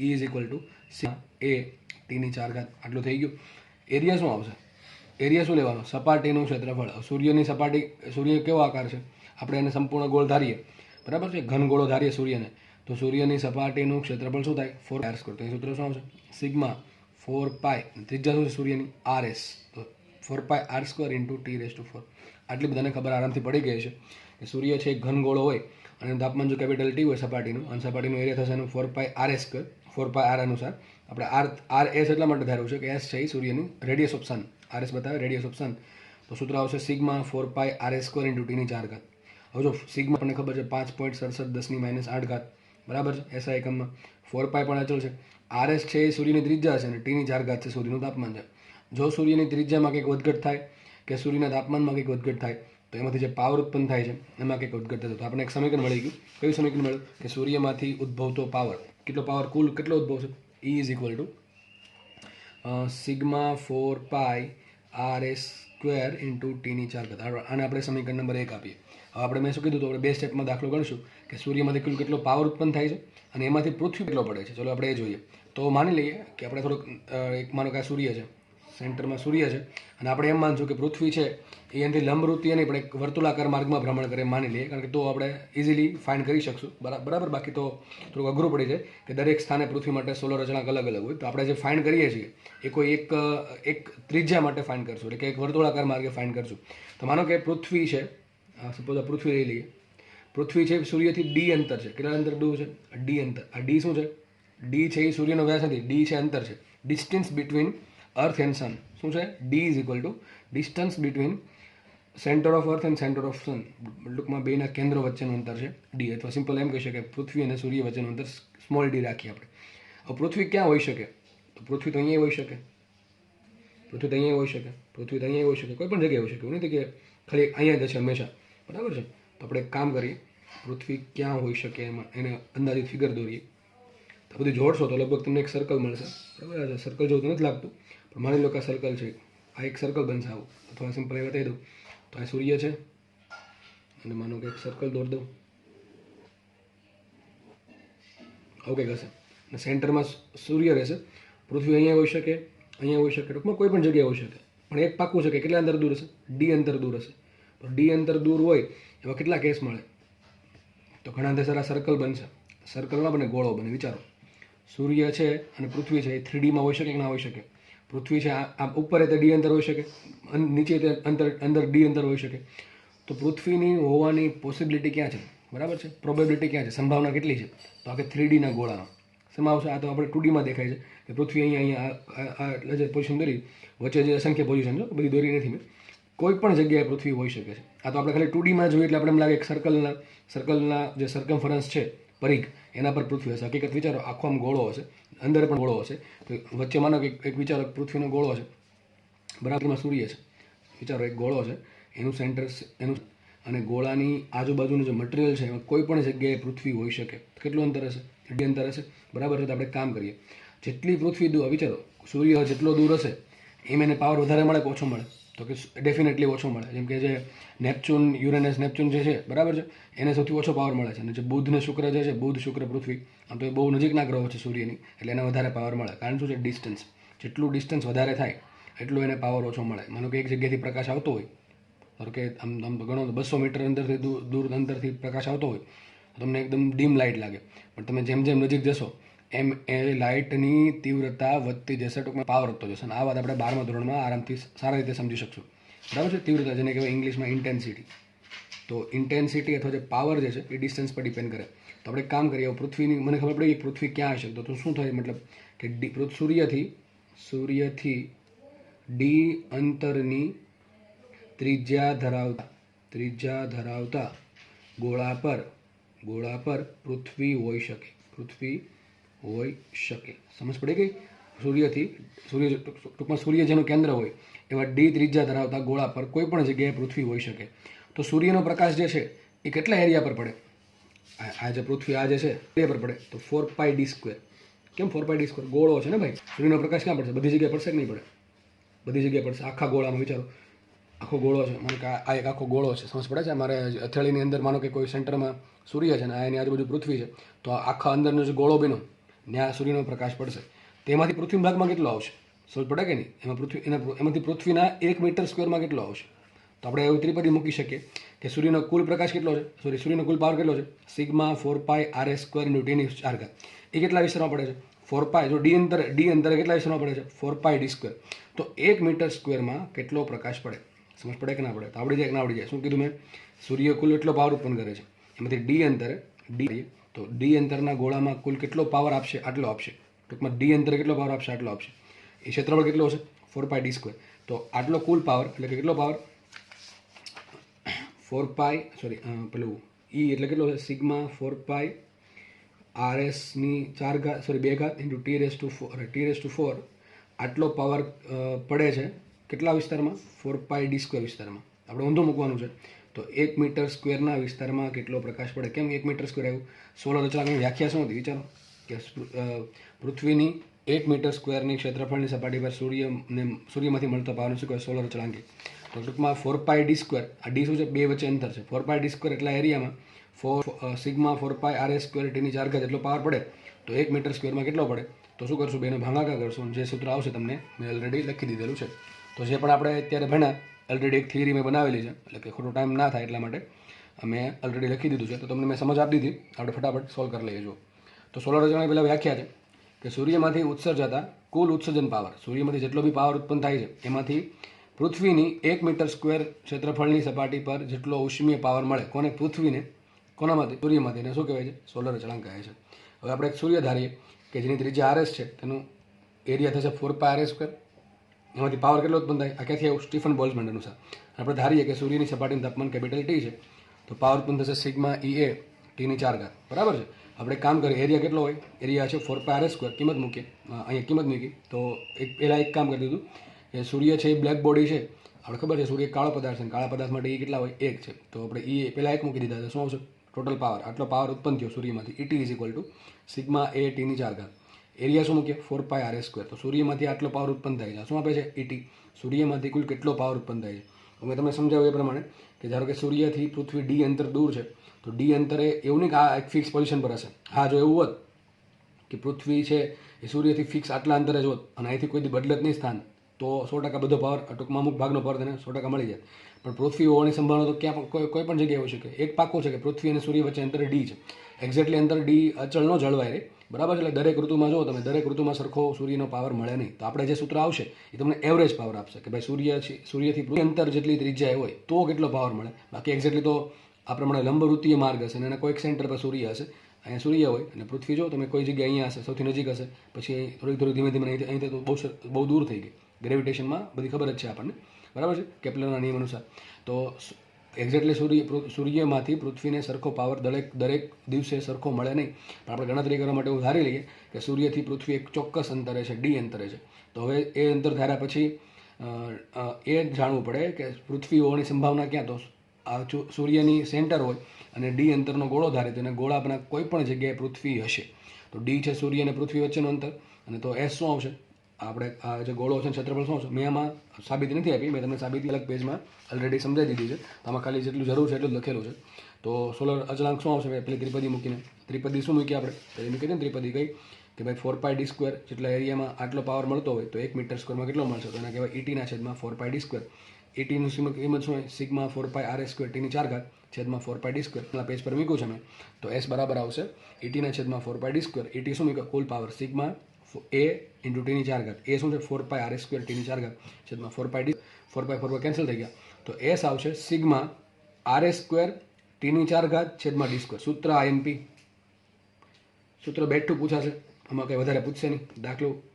E is equal to sigma A ટીની 4 ઘાત. આટલું થઈ ગયું. એરિયા શું આવશે? એરિયા શું લેવાનો? સપાટીનું ક્ષેત્રફળ. સૂર્યની સપાટી, સૂર્ય કેવો આકાર છે? આપણે એને સંપૂર્ણ ગોળ ધારીએ. બરાબર છે? ઘન ગોળો ધારીએ સૂર્યને, તો સૂર્યની સપાટીનું ક્ષેત્રફળ શું થાય? 4πr². તો એ સૂત્ર શું આવશે? સિગ્મા 4π, ત્રિજ્યા શું છે સૂર્યની? આરએસ. તો 4πr² ઇન્ટુ T⁴. આટલી બધાને ખબર આરામથી પડી ગઈ છે કે સૂર્ય છે એક ઘન ગોળો હોય અને એનું તાપમાન જો કેપિટલ ટી હોય સપાટીનું, અને સપાટીનું એરિયા થશે એનું 4πr². 4πr અનુસાર આપણે આર એસ એટલા માટે ધાર્યું છે કે એસ છે એ સૂર્યની રેડિયસ ઓફ સન. આરએસ બતાવે રેડિયસ ઓફ સન. તો સૂત્ર આવશે સિગ્મા 4πr² ઇન્ટુ ટીની 4 ઘાત. હવે જો સિગ્મા આપણને ખબર છે 5.67 × 10⁻⁸. બરાબર છે? એસઆઈ એકમમાં 4π પણ અચળ છે. આરએસ છે એ સૂર્યની ત્રિજ્યા છે અને ટીની 4 ઘાત છે સૂર્યનું તાપમાન છે. જો સૂર્યની ત્રિજ્યામાં કંઈક વધઘટ થાય કે સૂર્યના તાપમાનમાં કંઈક વધઘટ થાય તો એમાંથી જે પાવર ઉત્પન્ન થાય છે એમાં કંઈક વધઘટ થશે. તો આપણે એક સમીકરણ મળી ગયું. કયું સમીકરણ મળ્યું? કે સૂર્યમાંથી ઉદ્ભવતો પાવર, કેટલો પાવર કુલ કેટલો ઉદ્ભવશે? E is equal to sigma 4πr² into ટીની 4 ઘાત. આને આપણે સમીકરણ નંબર 1 આપીએ. હવે આપણે મેં શું કીધું? તો આપણે 2 સ્ટેપમાં દાખલો ગણશું કે સૂર્યમાંથી કુલ કેટલો પાવર ઉત્પન્ન થાય છે અને એમાંથી પૃથ્વી કેટલો પડે છે. ચલો આપણે એ જોઈએ. તો માની લઈએ કે આપણે થોડુંક એક માનો કે આ સૂર્ય છે, સેન્ટરમાં સૂર્ય છે, અને આપણે એમ માનશું કે પૃથ્વી છે એ એનાથી લંબરૂપીય નહીં પણ એક વર્તુળાકાર માર્ગમાં ભ્રમણ કરે માની લઈએ, કારણ કે તો આપણે ઇઝીલી ફાઇન્ડ કરી શકશું. બરાબર? બાકી તો થોડુંક અઘરું પડી જાય કે દરેક સ્થાને પૃથ્વી માટે સોલર અચળાંક અલગ અલગ હોય. તો આપણે જે ફાઇન્ડ કરીએ છીએ એ કોઈ એક ત્રિજ્યા માટે ફાઇન્ડ કરશું, એટલે કે એક વર્તુળાકાર માર્ગે ફાઇન્ડ કરશું. તો માનો કે પૃથ્વી છે, સપોઝ આ પૃથ્વી લઈ લઈએ. પૃથ્વી છે સૂર્યથી ડી અંતર છે. કેટલા અંતર? દૂર છે ડી અંતર. આ ડી શું છે? ડી છે એ સૂર્યનો વ્યાસ નથી, ડી છે અંતર છે, distance between earth and sun. શું છે? D is equal to distance between centre of earth and centre of sun. ટૂંકમાં બેના કેન્દ્રો વચ્ચેનું અંતર છે ડી, અથવા સિમ્પલ એમ કહી શકાય પૃથ્વી અને સૂર્ય વચ્ચેનું અંતર સ્મોલ ડી રાખીએ આપણે. હવે પૃથ્વી ક્યાં હોઈ શકે? તો પૃથ્વી તો અહીંયા હોઈ શકે, પૃથ્વી તો અહીંયા હોઈ શકે, પૃથ્વી તો અહીંયા હોઈ શકે, કોઈ પણ જગ્યાએ હોઈ શકે. એવું નથી કે ખાલી અહીંયા જ છે હંમેશા. બરાબર છે? તો આપણે એક કામ કરીએ, પૃથ્વી ક્યાં હોઈ શકે એમાં એને અંદાજિત ફિગર દોરીએ. તો બધું જોડશો તો લગભગ તમને એક સર્કલ મળશે. બરાબર છે? સર્કલ જેવું તો નથી લાગતું પણ માની લો કે આ સર્કલ છે, આ એક સર્કલ બનશે આવું, અથવા સિમ્પલ એ બતાવી દઉં તો આ સૂર્ય છે અને માનો કે એક સર્કલ દોરી દઉં, આવું કંઈક હશે, અને સેન્ટરમાં સૂર્ય રહેશે. પૃથ્વી અહીંયા હોઈ શકે, અહીંયા હોઈ શકે, ટૂંકમાં કોઈ પણ જગ્યાએ હોઈ શકે. પણ એક પાક્કું છે કે કેટલા અંતર દૂર હશે? ડી અંતર દૂર હશે. તો ડી અંતર દૂર હોય એવા કેટલા કેસ મળે? તો ઘણા અંતર સારા સર્કલ બનશે. સર્કલ ના બને, ગોળો બને. વિચારો, સૂર્ય છે અને પૃથ્વી છે એ 3Dમાં હોઈ શકે કે ના હોઈ શકે? પૃથ્વી છે આ ઉપર તે ડી અંતર હોઈ શકે, નીચે તે અંદર ડી અંતર હોઈ શકે. તો પૃથ્વીની હોવાની પોસિબિલિટી ક્યાં છે, બરાબર છે, પ્રોબેબિલિટી ક્યાં છે, સંભાવના કેટલી છે? તો આ કે 3Dના ગોળાનો શેમાં આવશે? આ તો આપણે 2Dમાં દેખાય છે કે પૃથ્વી અહીંયા જે પોઝિશન દોરી વચ્ચે જે અસંખ્ય પોઝિશન છે, બધી દોરી નથી મેં, કોઈ પણ જગ્યાએ પૃથ્વી હોઈ શકે છે. આ તો આપણે ખાલી 2Dમાં જોઈએ એટલે આપણે એમ લાગે કે સર્કલના જે સર્કમફરન્સ છે, પરિઘ, એના પર પૃથ્વી હશે. હકીકત વિચારો, આખો આમ ગોળો હશે, અંદર પણ ગોળો હશે, તો વચ્ચે માનો કે એક વિચારો પૃથ્વીનો ગોળો છે, બરાબરમાં સૂર્ય છે, વિચારો એક ગોળો છે, એનું સેન્ટર એનું, અને ગોળાની આજુબાજુનું જે મટીરિયલ છે એમાં કોઈ પણ જગ્યાએ પૃથ્વી હોઈ શકે. કેટલું અંતર હશે? ડી અંતર હશે, બરાબર છે. તો આપણે કામ કરીએ, જેટલી પૃથ્વી દૂર, વિચારો સૂર્ય જેટલો દૂર હશે એમ એને પાવર વધારે મળે કે ઓછો મળે? તો કે ડેફિનેટલી ઓછો મળે. જેમ કે જે નેપચ્યુન, યુરેનસ નેપચ્યુન જે છે, બરાબર છે, એને સૌથી ઓછો પાવર મળે છે. અને જે બુધ ને શુક્ર જે છે, બુધ શુક્ર પૃથ્વી, આમ તો એ બહુ નજીકના ગ્રહો છે સૂર્યની, એટલે એને વધારે પાવર મળે. કારણ શું છે? ડિસ્ટન્સ. જેટલું ડિસ્ટન્સ વધારે થાય એટલું એને પાવર ઓછો મળે. માનો કે એક જગ્યાએથી પ્રકાશ આવતો હોય, ધારો કે આમ તો ઘણો 200 મીટર અંદરથી દૂર અંતરથી પ્રકાશ આવતો હોય તો તમને એકદમ ડીમ લાઇટ લાગે, પણ તમે જેમ જેમ નજીક જશો એમ એ લાઇટની તીવ્રતા વધતી જશે, ટૂંકમાં પાવર વધતો જશે. અને આ વાત આપણે 12મા ધોરણમાં આરામથી સારા રીતે સમજી શકશું, બરાબર છે. તીવ્રતા, જેને કહેવાય ઇંગ્લિશમાં ઇન્ટેન્સિટી. તો ઇન્ટેન્સિટી અથવા જે પાવર જે છે એ ડિસ્ટન્સ પર ડિપેન્ડ કરે. તો આપણે કામ કરીએ, પૃથ્વીની મને ખબર પડી કે પૃથ્વી ક્યાં હશે, તો શું થાય? મતલબ કે સૂર્યથી ડી અંતરની ત્રિજ્યા ધરાવતા ગોળા પર પૃથ્વી હોઈ શકે. સમજ પડી ગઈ? ટૂંકમાં સૂર્ય જેનું કેન્દ્ર હોય એવા ડી ત્રિજ્યા ધરાવતા ગોળા પર કોઈ પણ જગ્યાએ પૃથ્વી હોઈ શકે. તો સૂર્યનો પ્રકાશ જે છે એ કેટલા એરિયા પર પડે? આ જે પૃથ્વી આ જે છે એરિયા પર પડે તો 4πd². કેમ 4πd²? ગોળો છે ને ભાઈ, સૂર્યનો પ્રકાશ ક્યાં પડશે? બધી જગ્યાએ પડશે કે નહીં પડે? બધી જગ્યાએ પડશે. આખા ગોળામાં વિચારો, આખો ગોળો છે, માનો કે આ એક આખો ગોળો છે, સમજ પડે છે? મારે હથેળીની અંદર માનો કે કોઈ સેન્ટરમાં સૂર્ય છે ને આ એની આજુબાજુ પૃથ્વી છે, તો આખા અંદરનો જે ગોળો બન્યો ત્યાં સૂર્યનો પ્રકાશ પડશે. તેમાંથી પૃથ્વી ભાગમાં કેટલો આવશે? સમજ પડે કે નહીં? એમાંથી પૃથ્વીના 1 મીટર સ્ક્વેરમાં કેટલો આવશે? તો આપણે એવું ત્રિપદી મૂકી શકીએ કે સૂર્યનો કુલ પ્રકાશ કેટલો છે, સૂર્યનો કુલ પાવર કેટલો છે? Sigma 4πrs²×10⁴. એ કેટલા વિસ્તારમાં પડે છે? 4π. જો ડી અંતરે કેટલા વિસ્તારમાં પડે છે? 4πd². તો 1 મીટર સ્ક્વેરમાં કેટલો પ્રકાશ પડે? સમજ પડે કે ના પડે? તો આવડી જાય કે ના આવડી જાય? શું કીધું મેં? સૂર્ય કુલ એટલો પાવર ઉત્પન્ન કરે છે, એમાંથી ડી અંતરના ગોળામાં કુલ કેટલો પાવર આપશે? આટલો આપશે. ટૂંકમાં ડી અંતરે કેટલો પાવર આપશે? આટલો આપશે. એ ક્ષેત્રફળ કેટલો હશે? 4πd². તો આટલો કુલ પાવર એટલે કે કેટલો પાવર? 4π પેલું ઈ એટલે કેટલો છે? સિગ્મા 4πrs²×2 આટલો પાવર પડે છે કેટલા વિસ્તારમાં? 4πd² વિસ્તારમાં. આપણે ઊંધું મૂકવાનું છે. તો 1 મીટર સ્ક્વેરના વિસ્તારમાં કેટલો પ્રકાશ પડે? કેમ 1 મીટર સ્ક્વેર આવ્યું? સોલર અચળાંકની વ્યાખ્યા શું હતી? વિચારો કે પૃથ્વીની 1 મીટર સ્ક્વેરની ક્ષેત્રફળની સપાટી પર સૂર્યમાંથી મળતો પાવરને શું કહેવાય? સોલર અચળાંક. તો ટૂંકમાં 4πd², આ ડી શું છે? બે વચ્ચે અંતર છે. 4πd² એટલા એરિયામાં સિગ્મા 4πrs²t⁴ જેટલો પાવર પડે. તો 1 મીટર સ્ક્વેરમાં કેટલો પડે? તો શું કરશું? બેનો ભાગાકાર કરશું. જે સૂત્ર આવશે તમને મેં ઓલરેડી લખી દીધેલું છે. તો જે પણ આપણે અત્યારે ભણ્યા, ઓલરેડી એક થિયરી મેં બનાવેલી છે, એટલે કે ખોટો ટાઈમ ના થાય એટલા માટે મેં ઓલરેડી લખી દીધું છે. તો તમને મેં સમજ આપી દીધી, આપણે ફટાફટ સોલ્વ કરી લઈએ. જો તો સોલર અચળાંકની પહેલાં વ્યાખ્યા છે કે સૂર્યમાંથી ઉત્સર્જાતા કુલ ઉત્સર્જન પાવર, સૂર્યમાંથી જેટલો બી પાવર ઉત્પન્ન થાય છે એમાંથી પૃથ્વીની 1 મીટર સ્ક્વેર ક્ષેત્રફળની સપાટી પર જેટલો ઉષ્મીય પાવર મળે. કોને? પૃથ્વીને. કોનામાંથી? સૂર્યમાંથી. એને શું કહેવાય છે? સોલર અચળાંક કહે છે. હવે આપણે એક સૂર્ય ધારીએ કે જેની ત્રિજ્યા RS છે, તેનું એરિયા થશે 4πrs². એમાંથી પાવર કેટલો ઉત્પન્ન થાય? આ ક્યાંથી આવ્યું? સ્ટીફન બોલ્ટ્ઝમેન અનુસાર. આપણે ધારીએ કે સૂર્યની સપાટીનું તાપમાન કેપિટલ T છે, તો પાવર ઉત્પન્ન થશે સિગ્મા EA T⁴. બરાબર છે. આપણે કામ કરીએ, એરિયા કેટલો હોય? એરિયા છે 4πrs². કિંમત મૂકીએ, અહીંયા કિંમત મૂકી. તો પહેલાં એક કામ કરી દીધું કે સૂર્ય છે એ બ્લેક બોડી છે, આપણે ખબર છે સૂર્ય કાળો પદાર્થ છે, કાળા પદાર્થ માટે કેટલા હોય? 1 છે. તો આપણે પહેલાં 1 મૂકી દીધા. તો શું આવશે? ટોટલ પાવર, આટલો પાવર ઉત્પન્ન થયો સૂર્યમાંથી. ET sigma A T⁴. Area શું મૂકીએ? 4πrs². તો સૂર્યમાંથી આટલો પાવર ઉત્પન્ન થાય છે. શું આપે છે? ET. સૂર્યમાંથી કુલ કેટલો પાવર ઉત્પન્ન થાય છે? મેં તમને સમજાવ્યું એ પ્રમાણે કે ધારો કે સૂર્યથી પૃથ્વી ડી અંતર દૂર છે, તો ડી અંતરે એવું નહીં કે આ એક ફિક્સ પોઝિશન પર હશે. હા, જો એવું હોત કે પૃથ્વી છે એ સૂર્યથી ફિક્સ આટલા અંતરે જ હોત અને અહીંથી કોઈ બદલત નહીં સ્થાન, તો 100% બધો પાવર, ટૂંકમાં અમુક ભાગનો પાવર તેને 100% મળી જાય. પણ પૃથ્વી હોવાની સંભાવના તો ક્યાં પણ કોઈ પણ જગ્યાએ હોઈ શકે. એક પાકું છે કે પૃથ્વી અને સૂર્ય વચ્ચે અંતર ડી છે. એક્ઝેક્ટલી અંતર ડી અચળ ન જળવાય રે, બરાબર છે. એટલે દરેક ઋતુમાં જો તમે દરેક ઋતુમાં સરખો સૂર્યનો પાવર મળે નહીં. તો આપણે જે સૂત્ર આવશે એ તમને એવરેજ પાવર આપશે કે ભાઈ સૂર્યથી પૃથ્વી અંતર જેટલી ત્રિજ્યા હોય તો કેટલો પાવર મળે. બાકી એક્ઝેક્ટલી તો આ પ્રમાણે લંબવૃત્તીય માર્ગ હશે અને એના કોઈક સેન્ટર પર સૂર્ય હશે. અહીંયા સૂર્ય હોય અને પૃથ્વી જો તમે કોઈ જગ્યાએ અહીંયા હશે સૌથી નજીક હશે, પછી થોડી ધીમે ધીમે અહીંથી તો બહુ દૂર થઈ ગઈ. ગ્રેવિટેશનમાં બધી ખબર જ છે આપણને, બરાબર છે, કેપ્લરના નિયમ અનુસાર. તો એક્ઝેક્ટલી સૂર્યમાંથી પૃથ્વીને સરખો પાવર દરેક દિવસે સરખો મળે નહીં. પણ આપણે ગણતરી કરવા માટે એવું ધારી લઈએ કે સૂર્યથી પૃથ્વી એક ચોક્કસ અંતરે છે, ડી અંતરે છે. તો હવે એ અંતર ધાર્યા પછી એ જાણવું પડે કે પૃથ્વી હોવાની સંભાવના ક્યાં. તો આ સૂર્યની સેન્ટર હોય અને ડી અંતરનો ગોળો ધારે તો એને ગોળાના કોઈ પણ જગ્યાએ પૃથ્વી હશે. તો ડી છે સૂર્ય અને પૃથ્વી વચ્ચેનું અંતર, અને તો એસ શું આવશે, આપણે આ જે ગોળો છે ક્ષેત્રફળ શું આવશે. મેં આમાં સાબિતી નથી આપી, મેં તમને સાબિતી અલગ પેજમાં ઓલરેડી સમજાવી દીધી છે. તો આમાં ખાલી જેટલું જરૂર છે એટલું જ લખેલું છે. તો સોલર અચળાંક શું આવશે, પેલી ત્રિપદી મૂકીને ત્રિપદી શું મૂકી આપણે પેલી મૂકી હતી ને ત્રિપદી કઈ કે ભાઈ 4πd² જેટલા એરિયામાં આટલો પાવર મળતો હોય તો 1 મીટર સ્ક્વેરમાં કેટલો મળશે, તો એના કહેવાય ET/4πd². ETનું કિંમત શું હોય, સિગ્મા 4πr² T⁴ છેદમાં 4πd². પેજ પર મૂક્યું છે મેં. તો S બરાબર આવશે ET/4πd². ET શું મૂક્યું, કુલ પાવર સિગ્મા A × T⁴. એ શું છે 4πr² T⁴ છેદમાં 4πd. 4π કેન્સલ થઈ ગયા. તો S આવશે સિગ્મા r² T⁴ છેદમાં d². સૂત્ર IMP સૂત્ર બેઠું પૂછાશે, આમાં કંઈ વધારે પૂછશે નહીં.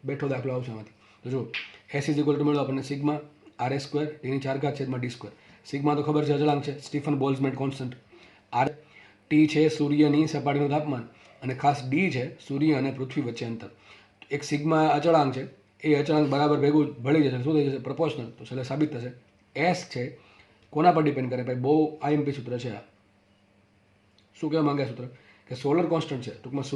બેઠો દાખલો આવશે આમાંથી. તો જો S = મળ્યો આપણને સિગ્મા r² T⁴ છેદમાં d². સિગ્મા તો ખબર છે અચળાંક છે, Stephen Boltzmann constant. R T છે સૂર્યની સપાટીનું તાપમાન અને ખાસ D છે સૂર્ય અને પૃથ્વી વચ્ચે અંતર. એક સિગ્મા અચળાંક છે, એ અચળાંક બરાબર ભેગું ભળી જશે, શું થઈ જશે, પ્રપોર્શનલ. તો છેલ્લે સાબિત થશે. S છે કોના પર ડિપેન્ડ કરે, ભાઈ બહુ IMP સૂત્ર છે આ. શું કહેવા માંગે સૂત્ર કે સોલર કોન્સ્ટન્ટ છે, ટૂંકમાં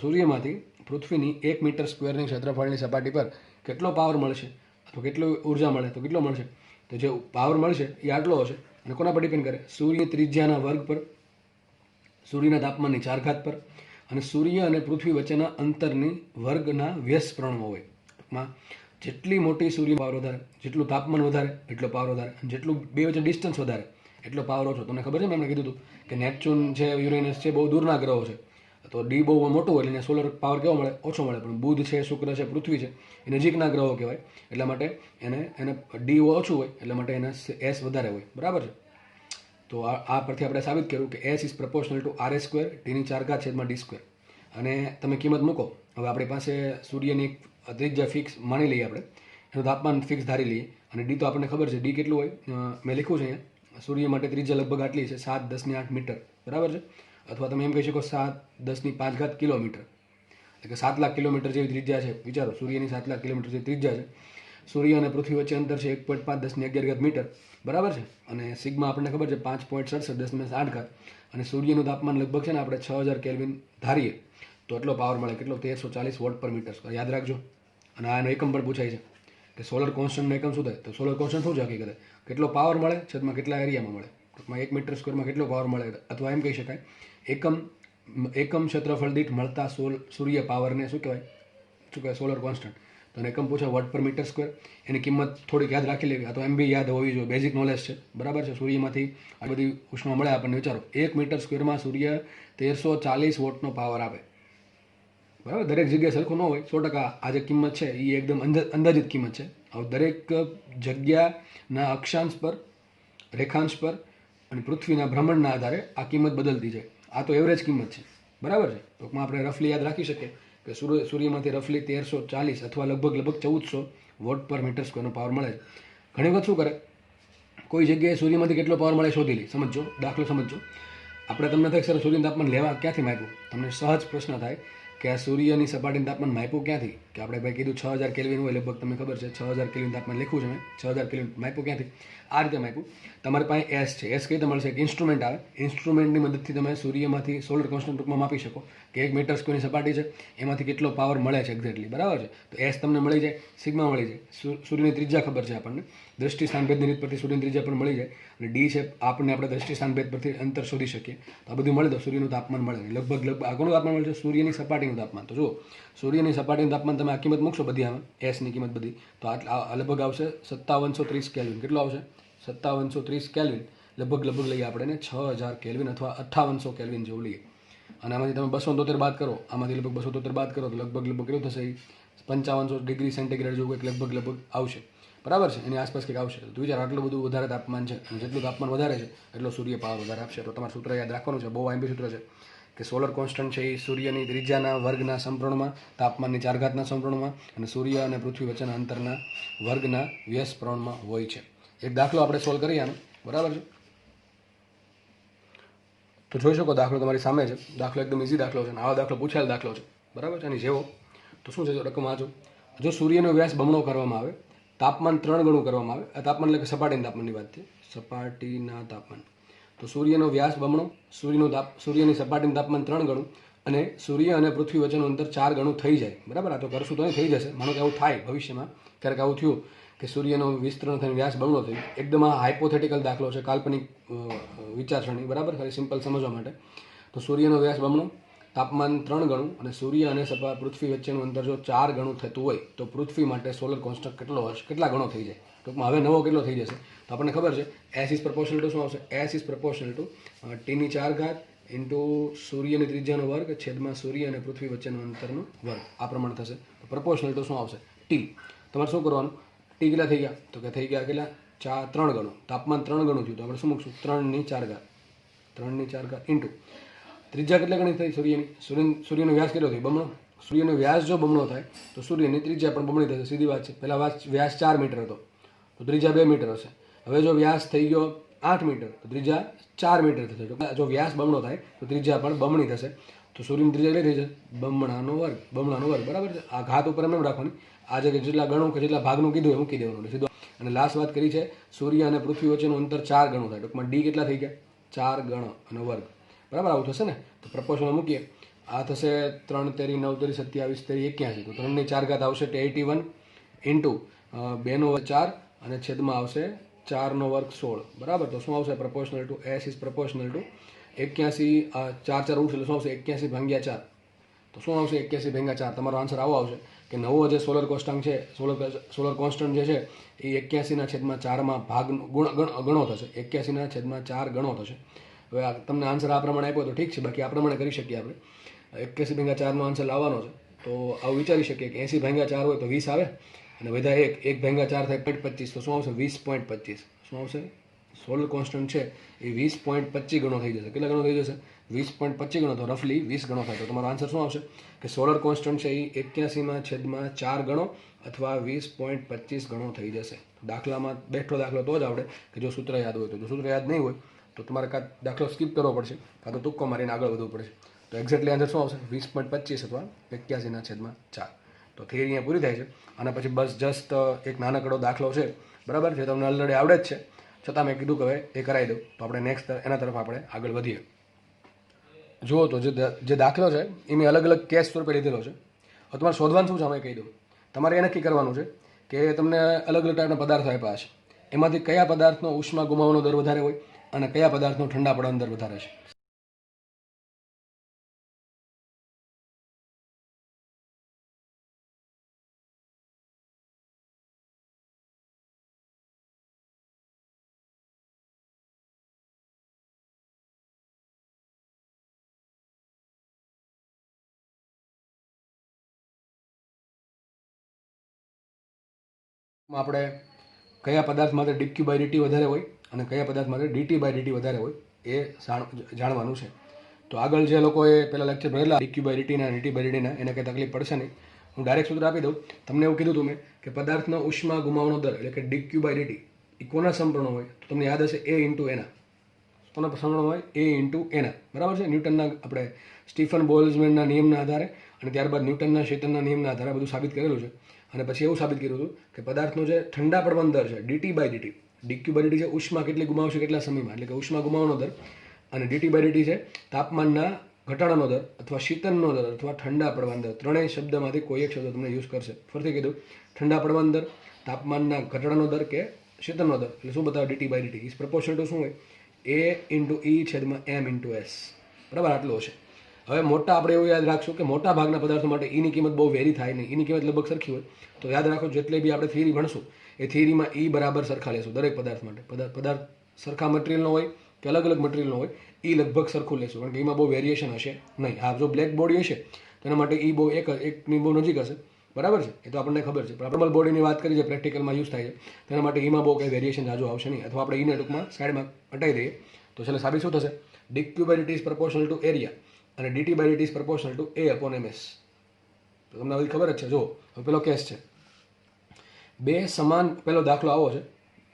સૂર્યમાંથી પૃથ્વીની 1 મીટર સ્ક્વેરની ક્ષેત્રફળની સપાટી પર કેટલો પાવર મળશે અથવા કેટલી ઉર્જા મળે, તો કેટલો મળશે, તો જે પાવર મળશે એ આટલો હશે. અને કોના પર ડિપેન્ડ કરે, સૂર્યની ત્રિજ્યાના વર્ગ પર, સૂર્યના તાપમાનની 4 પર અને સૂર્ય અને પૃથ્વી વચ્ચેના અંતરની વર્ગના વ્યસ્ત પ્રમાણમાં હોય. ટૂંકમાં જેટલી મોટી સૂર્ય પાવર વધારે, જેટલું તાપમાન વધારે એટલો પાવર વધારે, અને જેટલું બે વચ્ચે ડિસ્ટન્સ વધારે એટલો પાવર ઓછો. તમને ખબર છે મેં એમને કીધું હતું કે નેપચ્યુન છે, યુરેનસ છે, બહુ દૂરના ગ્રહો છે. તો ડી બહુ મોટું હોય એટલે સોલર પાવર કેવો મળે, ઓછો મળે. પણ બુધ છે, શુક્ર છે, પૃથ્વી છે એ નજીકના ગ્રહો કહેવાય, એટલા માટે એને ડી ઓછું હોય એટલા માટે એને S વધારે હોય, બરાબર છે. તો આ પરથી આપણે સાબિત કર્યું કે S = proportional to r² T⁴ છેદમાં d². અને તમે કિંમત મૂકો. હવે આપણી પાસે સૂર્યની ત્રિજ્યા ફિક્સ માની લઈએ આપણે, એનું તાપમાન ફિક્સ ધારી લઈએ, અને ડી તો આપણને ખબર છે, ડી કેટલું હોય, મેં લખ્યું છે અહીંયા. સૂર્ય માટે ત્રિજ્યા લગભગ આટલી છે, 7×10⁸ મીટર, બરાબર છે. અથવા તમે એમ કહી શકો 7×10⁵ કિલોમીટર, એટલે કે 7 લાખ કિલોમીટર જેવી ત્રિજ્યા છે. વિચારો, સૂર્યની 7 લાખ કિલોમીટર જેવી ત્રિજ્યા છે. સૂર્ય અને પૃથ્વી વચ્ચે અંતર છે 1.5×10⁻11 મીટર, બરાબર છે. અને સિગ્મા આપણને ખબર છે 5.67 અને સૂર્યનું તાપમાન લગભગ છે ને આપણે 6000 કેલ્વિન ધારીએ તો એટલો પાવર મળે, કેટલો, 1340 વોટ પર મીટર સ્ક્વેર. યાદ રાખજો. અને આનો એકમ પણ પૂછાય છે કે સોલર કોન્સ્ટન્ટનો એકમ શું થાય. તો સોલર કોન્સ્ટન્ટ શું છે હકીકતે, કેટલો પાવર મળે છેદમાં કેટલા એરિયામાં મળે. ટૂંકમાં 1 મીટર સ્ક્વેરમાં કેટલો પાવર મળે, અથવા એમ કહી શકાય એકમ ક્ષેત્રફળ દીઠ મળતા સૂર્ય પાવરને શું કહેવાય, સોલર કોન્સ્ટન્ટ. તો એને એકમ પૂછે વોટ પર મીટર સ્ક્વેર. એની કિંમત થોડીક યાદ રાખી લેવી, આ તો MB યાદ હોવી જોઈએ, બેઝિક નોલેજ છે, બરાબર છે. સૂર્યમાંથી આ બધી ઉષ્મા મળે આપણને. વિચારો 1 મીટર સ્ક્વેરમાં સૂર્ય 1340 વોટનો પાવર આપે, બરાબર. દરેક જગ્યાએ સરખું ન હોય, 100%. આ જે કિંમત છે એ એકદમ અંદાજિત કિંમત છે. હવે દરેક જગ્યાના અક્ષાંશ પર, રેખાંશ પર અને પૃથ્વીના ભ્રમણના આધારે આ કિંમત બદલતી જાય. આ તો એવરેજ કિંમત છે, બરાબર છે. ટૂંકમાં આપણે રફલી યાદ રાખી શકીએ કે સૂર્યમાંથી રફલી 1340 અથવા લગભગ 1400 વોટ પર મીટર સ્ક્વેરનો પાવર મળે છે. ઘણી વખત શું કરે, કોઈ જગ્યાએ સૂર્યમાંથી કેટલો પાવર મળે શોધી લે. સમજો, દાખલો સમજો. આપણે તમને થાય સર સૂર્યનું તાપમાન લેવા ક્યાંથી માપ્યું, તમને સહજ પ્રશ્ન થાય કે આ સૂર્યની સપાટીનું તાપમાન માપ્યું ક્યાંથી, કે આપણે ભાઈ કીધું 6000 કેલ્વિન હોય, લગભગ તમને ખબર છે 6000 કેલ્વિન તાપમાન લખ્યું છે મેં. 6000 કેલ્વિન માપ્યું ક્યાંથી, આ રીતે માપ્યું. તમારી પાસે S છે. S કઈ રીતે મળશે, એક ઇન્સ્ટ્રુમેન્ટ આવે, ઇન્સ્ટ્રુમેન્ટની મદદથી તમે સૂર્યમાંથી સોલર કોન્સ્ટન્ટ ટૂંકમાં માપી શકો કે 1 મીટર સ્ક્વેરની સપાટી છે, એમાંથી કેટલો પાવર મળે છે એક્ઝેક્ટલી, બરાબર છે. તો S તમને મળી જાય, સિગ્મા મળી જાય, સૂર્યની ત્રિજ્યા ખબર છે આપણને, દ્રષ્ટિ સ્થાનભેદની રીત પરથી સૂર્યની ત્રિજ્યા પણ મળી જાય, અને D છે આપણે દ્રષ્ટિ સ્થાનભેદ પરથી અંતર શોધી શકીએ. તો આ બધું મળે તો સૂર્યનું તાપમાન મળે. લગભગ આ કોનું તાપમાન મળે છે, સૂર્યની સપાટીનું તાપમાન. તો જુઓ, સૂર્યની સપાટીનું તાપમાન તમે આ કિંમત મૂકશો બધી આમાં, એસની કિંમત બધી, તો આ લગભગ આવશે 5730 કેલ્વિન. કેટલો આવશે, 5730 કેલ્વિન. લગભગ લઈએ આપણે એને 6000 કેલ્વિન અથવા 5800 કેલ્વિન જેવું લઈએ. અને આમાંથી તમે 273 બાદ કરો, આમાંથી લગભગ 273 બાદ કરો તો લગભગ કેટલું થશે? 5500 ડિગ્રી સેન્ટીગ્રેડ જેવું કંઈક લગભગ આવશે, બરાબર છે, એની આસપાસ કંઈક આવશે. તો વિચાર આટલું બધું વધારે તાપમાન છે, અને જેટલું તાપમાન વધારે છે એટલો સૂર્ય પાવર વધારે આપશે. તો તમારે સૂત્ર યાદ રાખવાનું છે, બહુ આંબી સૂત્ર છે, કે સોલર કોન્સ્ટન્ટ છે એ સૂર્યની ત્રિજ્યાના વર્ગના સમપ્રમાણમાં, તાપમાનની 4 ઘાતના સમપ્રમાણમાં અને સૂર્ય અને પૃથ્વી વચ્ચેના અંતરના વર્ગના વ્યસ્ત પ્રમાણમાં હોય છે. એક દાખલો આપણે સોલ્વ કરીએ આનો, બરાબર છે. તો જોઈ શકો દાખલો તમારી સામે છે. દાખલો એકદમ ઇઝી દાખલો છે, અને આવો દાખલો પૂછાયેલ દાખલો છે, બરાબર છે. એની જેવો તો શું છે? રકમ વાંચો. જો સૂર્યનો વ્યાસ બમણો કરવામાં આવે, તાપમાન 3 ગણું કરવામાં આવે, આ તાપમાન એટલે કે સપાટીના તાપમાનની વાત છે, સપાટીના તાપમાન. તો સૂર્યનો વ્યાસ બમણો, સૂર્યની સપાટીનું તાપમાન 3 ગણું, અને સૂર્ય અને પૃથ્વી વચ્ચેનું અંતર 4 ગણું થઈ જાય, બરાબર. આ તો કરશું તો નહીં થઈ જશે, માનો કે આવું થાય ભવિષ્યમાં, ક્યારેક આવું થયું કે સૂર્યનો વિસ્તરણ થઈને વ્યાસ બમણો થયું. એકદમ આ હાઇપોથેટિકલ દાખલો છે, કાલ્પનિક વિચારસરણી, બરાબર, ખાલી સિમ્પલ સમજવા માટે. તો સૂર્યનો વ્યાસ બમણો, તાપમાન 3 ગણું, અને સૂર્ય અને પૃથ્વી વચ્ચેનું અંતર જો 4 ગણું થતું હોય તો પૃથ્વી માટે સોલર કોન્સ્ટન્ટ કેટલા ગણો થઈ જાય? ટૂંકમાં હવે નવો કેટલો થઈ જશે? તો આપણને ખબર છે S ઇઝ પ્રપોર્શનલ ટુ શું આવશે? S is proportional two T ની 4 ઘાત ઇન્ટુ સૂર્યની ત્રિજ્યાનો વર્ગ છેદમાં સૂર્ય અને પૃથ્વી વચ્ચેનું અંતરનો વર્ગ, આ પ્રમાણે થશે. તો પ્રપોર્શનલ ટુ શું આવશે? T. તમારે શું કરવાનું? T કેટલા થઈ ગયા? તો કે થઈ ગયા કેટલા? 3 ગણું. તાપમાન 3 ગણું થયું તો આપણે શું મૂકશું? 3 ની 4 ઘાત, 3 ની 4 ઘાત ઇન્ટુ ત્રિજ્યા કેટલા ગણી થઈ સૂર્યની? સૂર્યનો વ્યાસ કેટલો થયો? બમણો. સૂર્યનો વ્યાસ જો બમણો થાય તો સૂર્યની ત્રિજ્યા પણ બમણી થશે, સીધી વાત છે. પહેલા વ્યાસ 4 મીટર હતો તો ત્રિજ્યા 2 મીટર હશે. હવે જો વ્યાસ થઈ ગયો 8 મીટર તો ત્રિજ્યા 4 મીટર થશે. જો વ્યાસ બમણો થાય તો ત્રિજ્યા પણ બમણી થશે. તો સૂર્યની ત્રિજ્યા કેટલી થઈ છે? બમણાનો વર્ગ, બરાબર છે. આ ઘાત ઉપર એમ રાખવાની, આ જગ્યાએ જેટલા ગણું કે જેટલા ભાગનું કીધું એ મૂકી દેવાનું સીધું. અને લાસ્ટ વાત કરી છે સૂર્ય અને પૃથ્વી વચ્ચેનું અંતર 4 ગણું થાય. ટૂંકમાં ડી કેટલા થઈ ગયા? 4 ગણો અને વર્ગ, બરાબર. આવું થશે ને? તો પ્રપોર્શનમાં મૂકીએ, આ થશે 3 તેરી 9 તેરી 27 તેરી 81. તો 3 ની 4 ઘાત આવશે 81 ઇન્ટુ 2 નો વર્ગ 4 અને છેદમાં આવશે 4 નો વર્ગ 16, બરાબર. તો શું આવશે? Proportional two S is proportional two 81, 4 4 ઉઠશે એટલે શું આવશે? 81 ભાગ્યા 4. તો શું આવશે? 81 ભાગ્યા 4. તમારો આન્સર આવો આવશે કે નવો જે સોલર કોન્સ્ટન્ટ છે, સોલર કોન્સ્ટન્ટ જે છે એ 81 છેદમાં 4માં ભાગ ગણો થશે, 81 છેદમાં 4 ગણો થશે. હવે તમને આન્સર આ પ્રમાણે આપ્યો તો ઠીક છે, બાકી આ પ્રમાણે કરી શકીએ આપણે. 81 ભાગ્યા 4નો આન્સર લાવવાનો છે. તો આવું વિચારી શકીએ કે 80 ભાગ્યા 4 હોય તો 20 આવે, અને બધા 1 ભાગ્યા 4 થાય 0.25. તો શું આવશે? 20.25. શું આવશે? સોલર કોન્સ્ટન્ટ છે એ 20.25 ગણો થઈ જશે. કેટલા ગણો થઈ જશે? 20.25 ગણો. તો રફલી 20 ગણો થાય. તો તમારો આન્સર શું આવશે? કે સોલર કોન્સ્ટન્ટ છે એ 81 છેદમાં 4 ગણો અથવા 20.25 ગણો થઈ જશે. દાખલામાં બેઠો દાખલો તો જ આવડે કે જો સૂત્ર યાદ હોય તો. જો સૂત્ર યાદ નહીં હોય તો તમારે કાં દાખલો સ્કીપ કરવો પડશે, કાં તો તુક્કો મારીને આગળ વધવું પડશે. તો એક્ઝેક્ટલી આન્સર શું આવશે? 20.25 અથવા 81 છેદમાં 4. તો થિયરી અહીંયા પૂરી થાય છે. આના પછી બસ જસ્ટ એક નાનકડો દાખલો છે, બરાબર, જે તમને ઓલરેડી આવડે જ છે, છતાં મેં કીધું કે હવે એ કરાવી દઉં. તો આપણે નેક્સ્ટ એના તરફ આપણે આગળ વધીએ. જુઓ તો જે દાખલો છે એ મેં અલગ અલગ કેસ સ્વરૂપે લીધેલો છે. હવે તમારે શોધવાનું શું છે અમે કહી દઉં. તમારે એ નક્કી કરવાનું છે કે તમને અલગ અલગ ટાઈપના પદાર્થો આપ્યા છે, એમાંથી કયા પદાર્થનો ઉષ્મા ગુમાવવાનો દર વધારે હોય અને કયા પદાર્થનો ઠંડા પડવાનો દર વધારે છે. આપણે કયા પદાર્થ માટે ડીક્યુ બાય ડીટી વધારે હોય અને કયા પદાર્થ માટે ડીટી બાય ડીટી વધારે હોય એ જાણવાનું છે. તો આગળ જે લોકોએ પહેલાં લેક્ચર ભરેલા ડીક્યુ બાય ડીટીના ડીટી બાય ડીટીના, એને કંઈ તકલીફ પડશે નહીં. હું ડાયરેક્ટ સૂત્ર આપી દઉં. તમને એવું કીધું હતું મેં કે પદાર્થનો ઉષ્મા ગુમાવવાનો દર એટલે કે ડીક્યુ બાય ડીટી એ કોના સમપ્રમાણ હોય? તો તમને યાદ હશે A ઇન્ટુ એના. કોના સમપ્રમાણ હોય? A ઇન્ટુ એના, બરાબર છે. ન્યૂટનના આપણે સ્ટીફન બોલ્ટ્ઝમેનના નિયમના આધારે અને ત્યારબાદ ન્યૂટનના ક્ષેત્રના નિયમના આધારે બધું સાબિત કરેલું છે. અને પછી એવું સાબિત કર્યું હતું કે પદાર્થનો જે ઠંડા પડવાનો દર છે DT by DT, DQ by DT છે ઉષ્મા કેટલી ગુમાવશે કેટલા સમયમાં, એટલે કે ઉષ્મા ગુમાવવાનો દર, અને ડીટી બાય ડીટી છે તાપમાનના ઘટાડાનો દર અથવા શીતનનો દર અથવા ઠંડા પડવાનો દર. ત્રણેય શબ્દમાંથી કોઈ એક શબ્દ તમને યુઝ કરશે. ફરીથી કીધું, ઠંડા પડવાનો દર, તાપમાનના ઘટાડાનો દર કે શીતનનો દર, એટલે શું બતાવે? DT by DT is proportional to શું હોય? A ઇન્ટુ E છેદમાં M ઇન્ટુ S, બરાબર. આટલું હશે. હવે મોટા આપણે એવું યાદ રાખશું કે મોટા ભાગના પદાર્થો માટે ઈની કિંમત બહુ વેરી થાય નહીં, ઈની કિંમત લગભગ સરખી હોય. તો યાદ રાખો જેટલી બી આપણે થિયરી ભણશું એ થિયરીમાં ઈ બરાબર સરખા લેશું દરેક પદાર્થ માટે. પદાર્થ સરખા મટીરિયલનો હોય કે અલગ અલગ મટીરિયલનો હોય એ લગભગ સરખું લેશું, કારણ કે એમાં બહુ વેરિએશન હશે નહીં. હા, જો બ્લેક બોડી હશે તો એના માટે એ બહુ એકની બહુ નજીક હશે, બરાબર છે, એ તો આપણને ખબર છે. પણ નોર્મલ બોડીની વાત કરી છે, પ્રેક્ટિકલમાં યુઝ થાય છે, તેના માટે એમાં બહુ કંઈ વેરિએશન જાજુ આવશે નહીં. અથવા આપણે એને ટૂંકમાં સાઈડમાં હટાવી દઈએ તો છેલ્લે સાબિત શું થશે? dq by dt is proportional to area અને dt by dt is proportional to a upon ms. તો તમને હવે ખબર જ છે. જો પેલો કેસ છે, બે સમાન, પેલો દાખલો આવો છે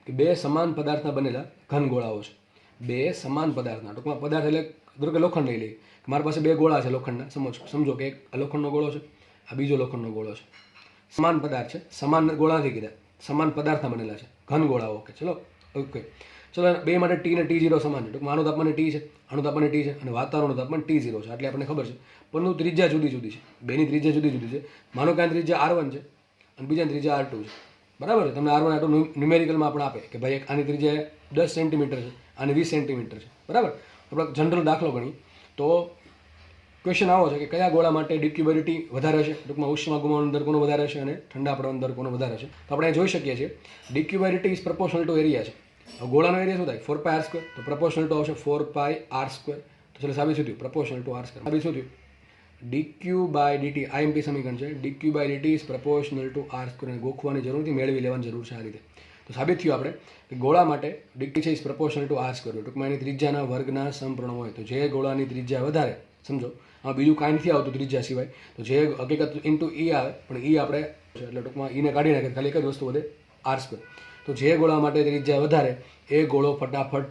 કે બે સમાન પદાર્થના બનેલા ઘન ગોળાઓ છે. બે સમાન પદાર્થના, ટૂંકમાં પદાર્થ એટલે ધારો કે લોખંડ લઈ લઈએ. મારી પાસે બે ગોળા છે લોખંડના, સમજો કે એક લોખંડનો ગોળો છે, આ બીજો લોખંડનો ગોળો છે. સમાન પદાર્થ છે, સમાન ગોળા નથી કીધા, સમાન પદાર્થના બનેલા છે ઘન ગોળાઓ. ઓકે, ચલો ઓકે, ચલો બે માટે ટી ને T0 સમાન છે. ટૂંકમાં આનું તાપમાન T છે, આનું તાપમાન T છે અને વાતાવરણનું તાપમાન T0 છે. એટલે આપણને ખબર છે, પરંતુ ત્રિજ્યા જુદી જુદી છે. બેની ત્રિજ્યા જુદી જુદી છે. માનો કે આ ત્રિજ્યા R1 છે અને બીજાની ત્રિજ્યા R2 છે, બરાબર છે. તમને R1 R2 ન્યુમેરિકલમાં આપણે આપે કે ભાઈ એક આની ત્રિજ્યા 10 સેન્ટીમીટર છે, આની 20 સેન્ટીમીટર છે, બરાબર. આપણે જનરલ દાખલો ગણીએ તો ક્વેશ્ચન આવો છે કે કયા ગોળા માટે dq by dt વધારે છે, ટૂંકમાં ઉષ્મા ગુમાવવાનો દર કોનો વધારે છે અને ઠંડા પડવાનો દર કોનો વધારે છે. તો આપણે જોઈ શકીએ છીએ dq by dt is proportional to area છે. ગોળાનો એરિયા શું થાય? 4πr², તો પ્રપોર્શનલ ટુ આવશે 4πr². તો ચાલો સાબિત શું થયું? Proportional to r². સાબિત શું થયું? dq by dt IMP સમીકરણ છે, dq by dt is proportional to r². અને ગોખવાની જરૂર નથી, મેળવી લેવાની જરૂર છે આ રીતે. તો સાબિત થયું આપણે કે ગોળા માટે dq છે ઇઝ પ્રપોર્શનલ ટુ r². ટૂંકમાં એની ત્રિજ્યાના વર્ગના સમપ્રમાણ હોય. તો જે ગોળાની ત્રિજ્યા વધારે, સમજો આમાં બીજું કાંઈ નથી આવતું ત્રિજ્યા સિવાય, તો જે હકીકત ઇન્ટુ ઈ આવે, પણ ઈ આપણે એટલે ટૂંકમાં ઈને કાઢી નાખે, ખાલી એક જ વસ્તુ વધે, r². તો જે ગોળા માટે ત્રિજ્યા વધારે એ ગોળો ફટાફટ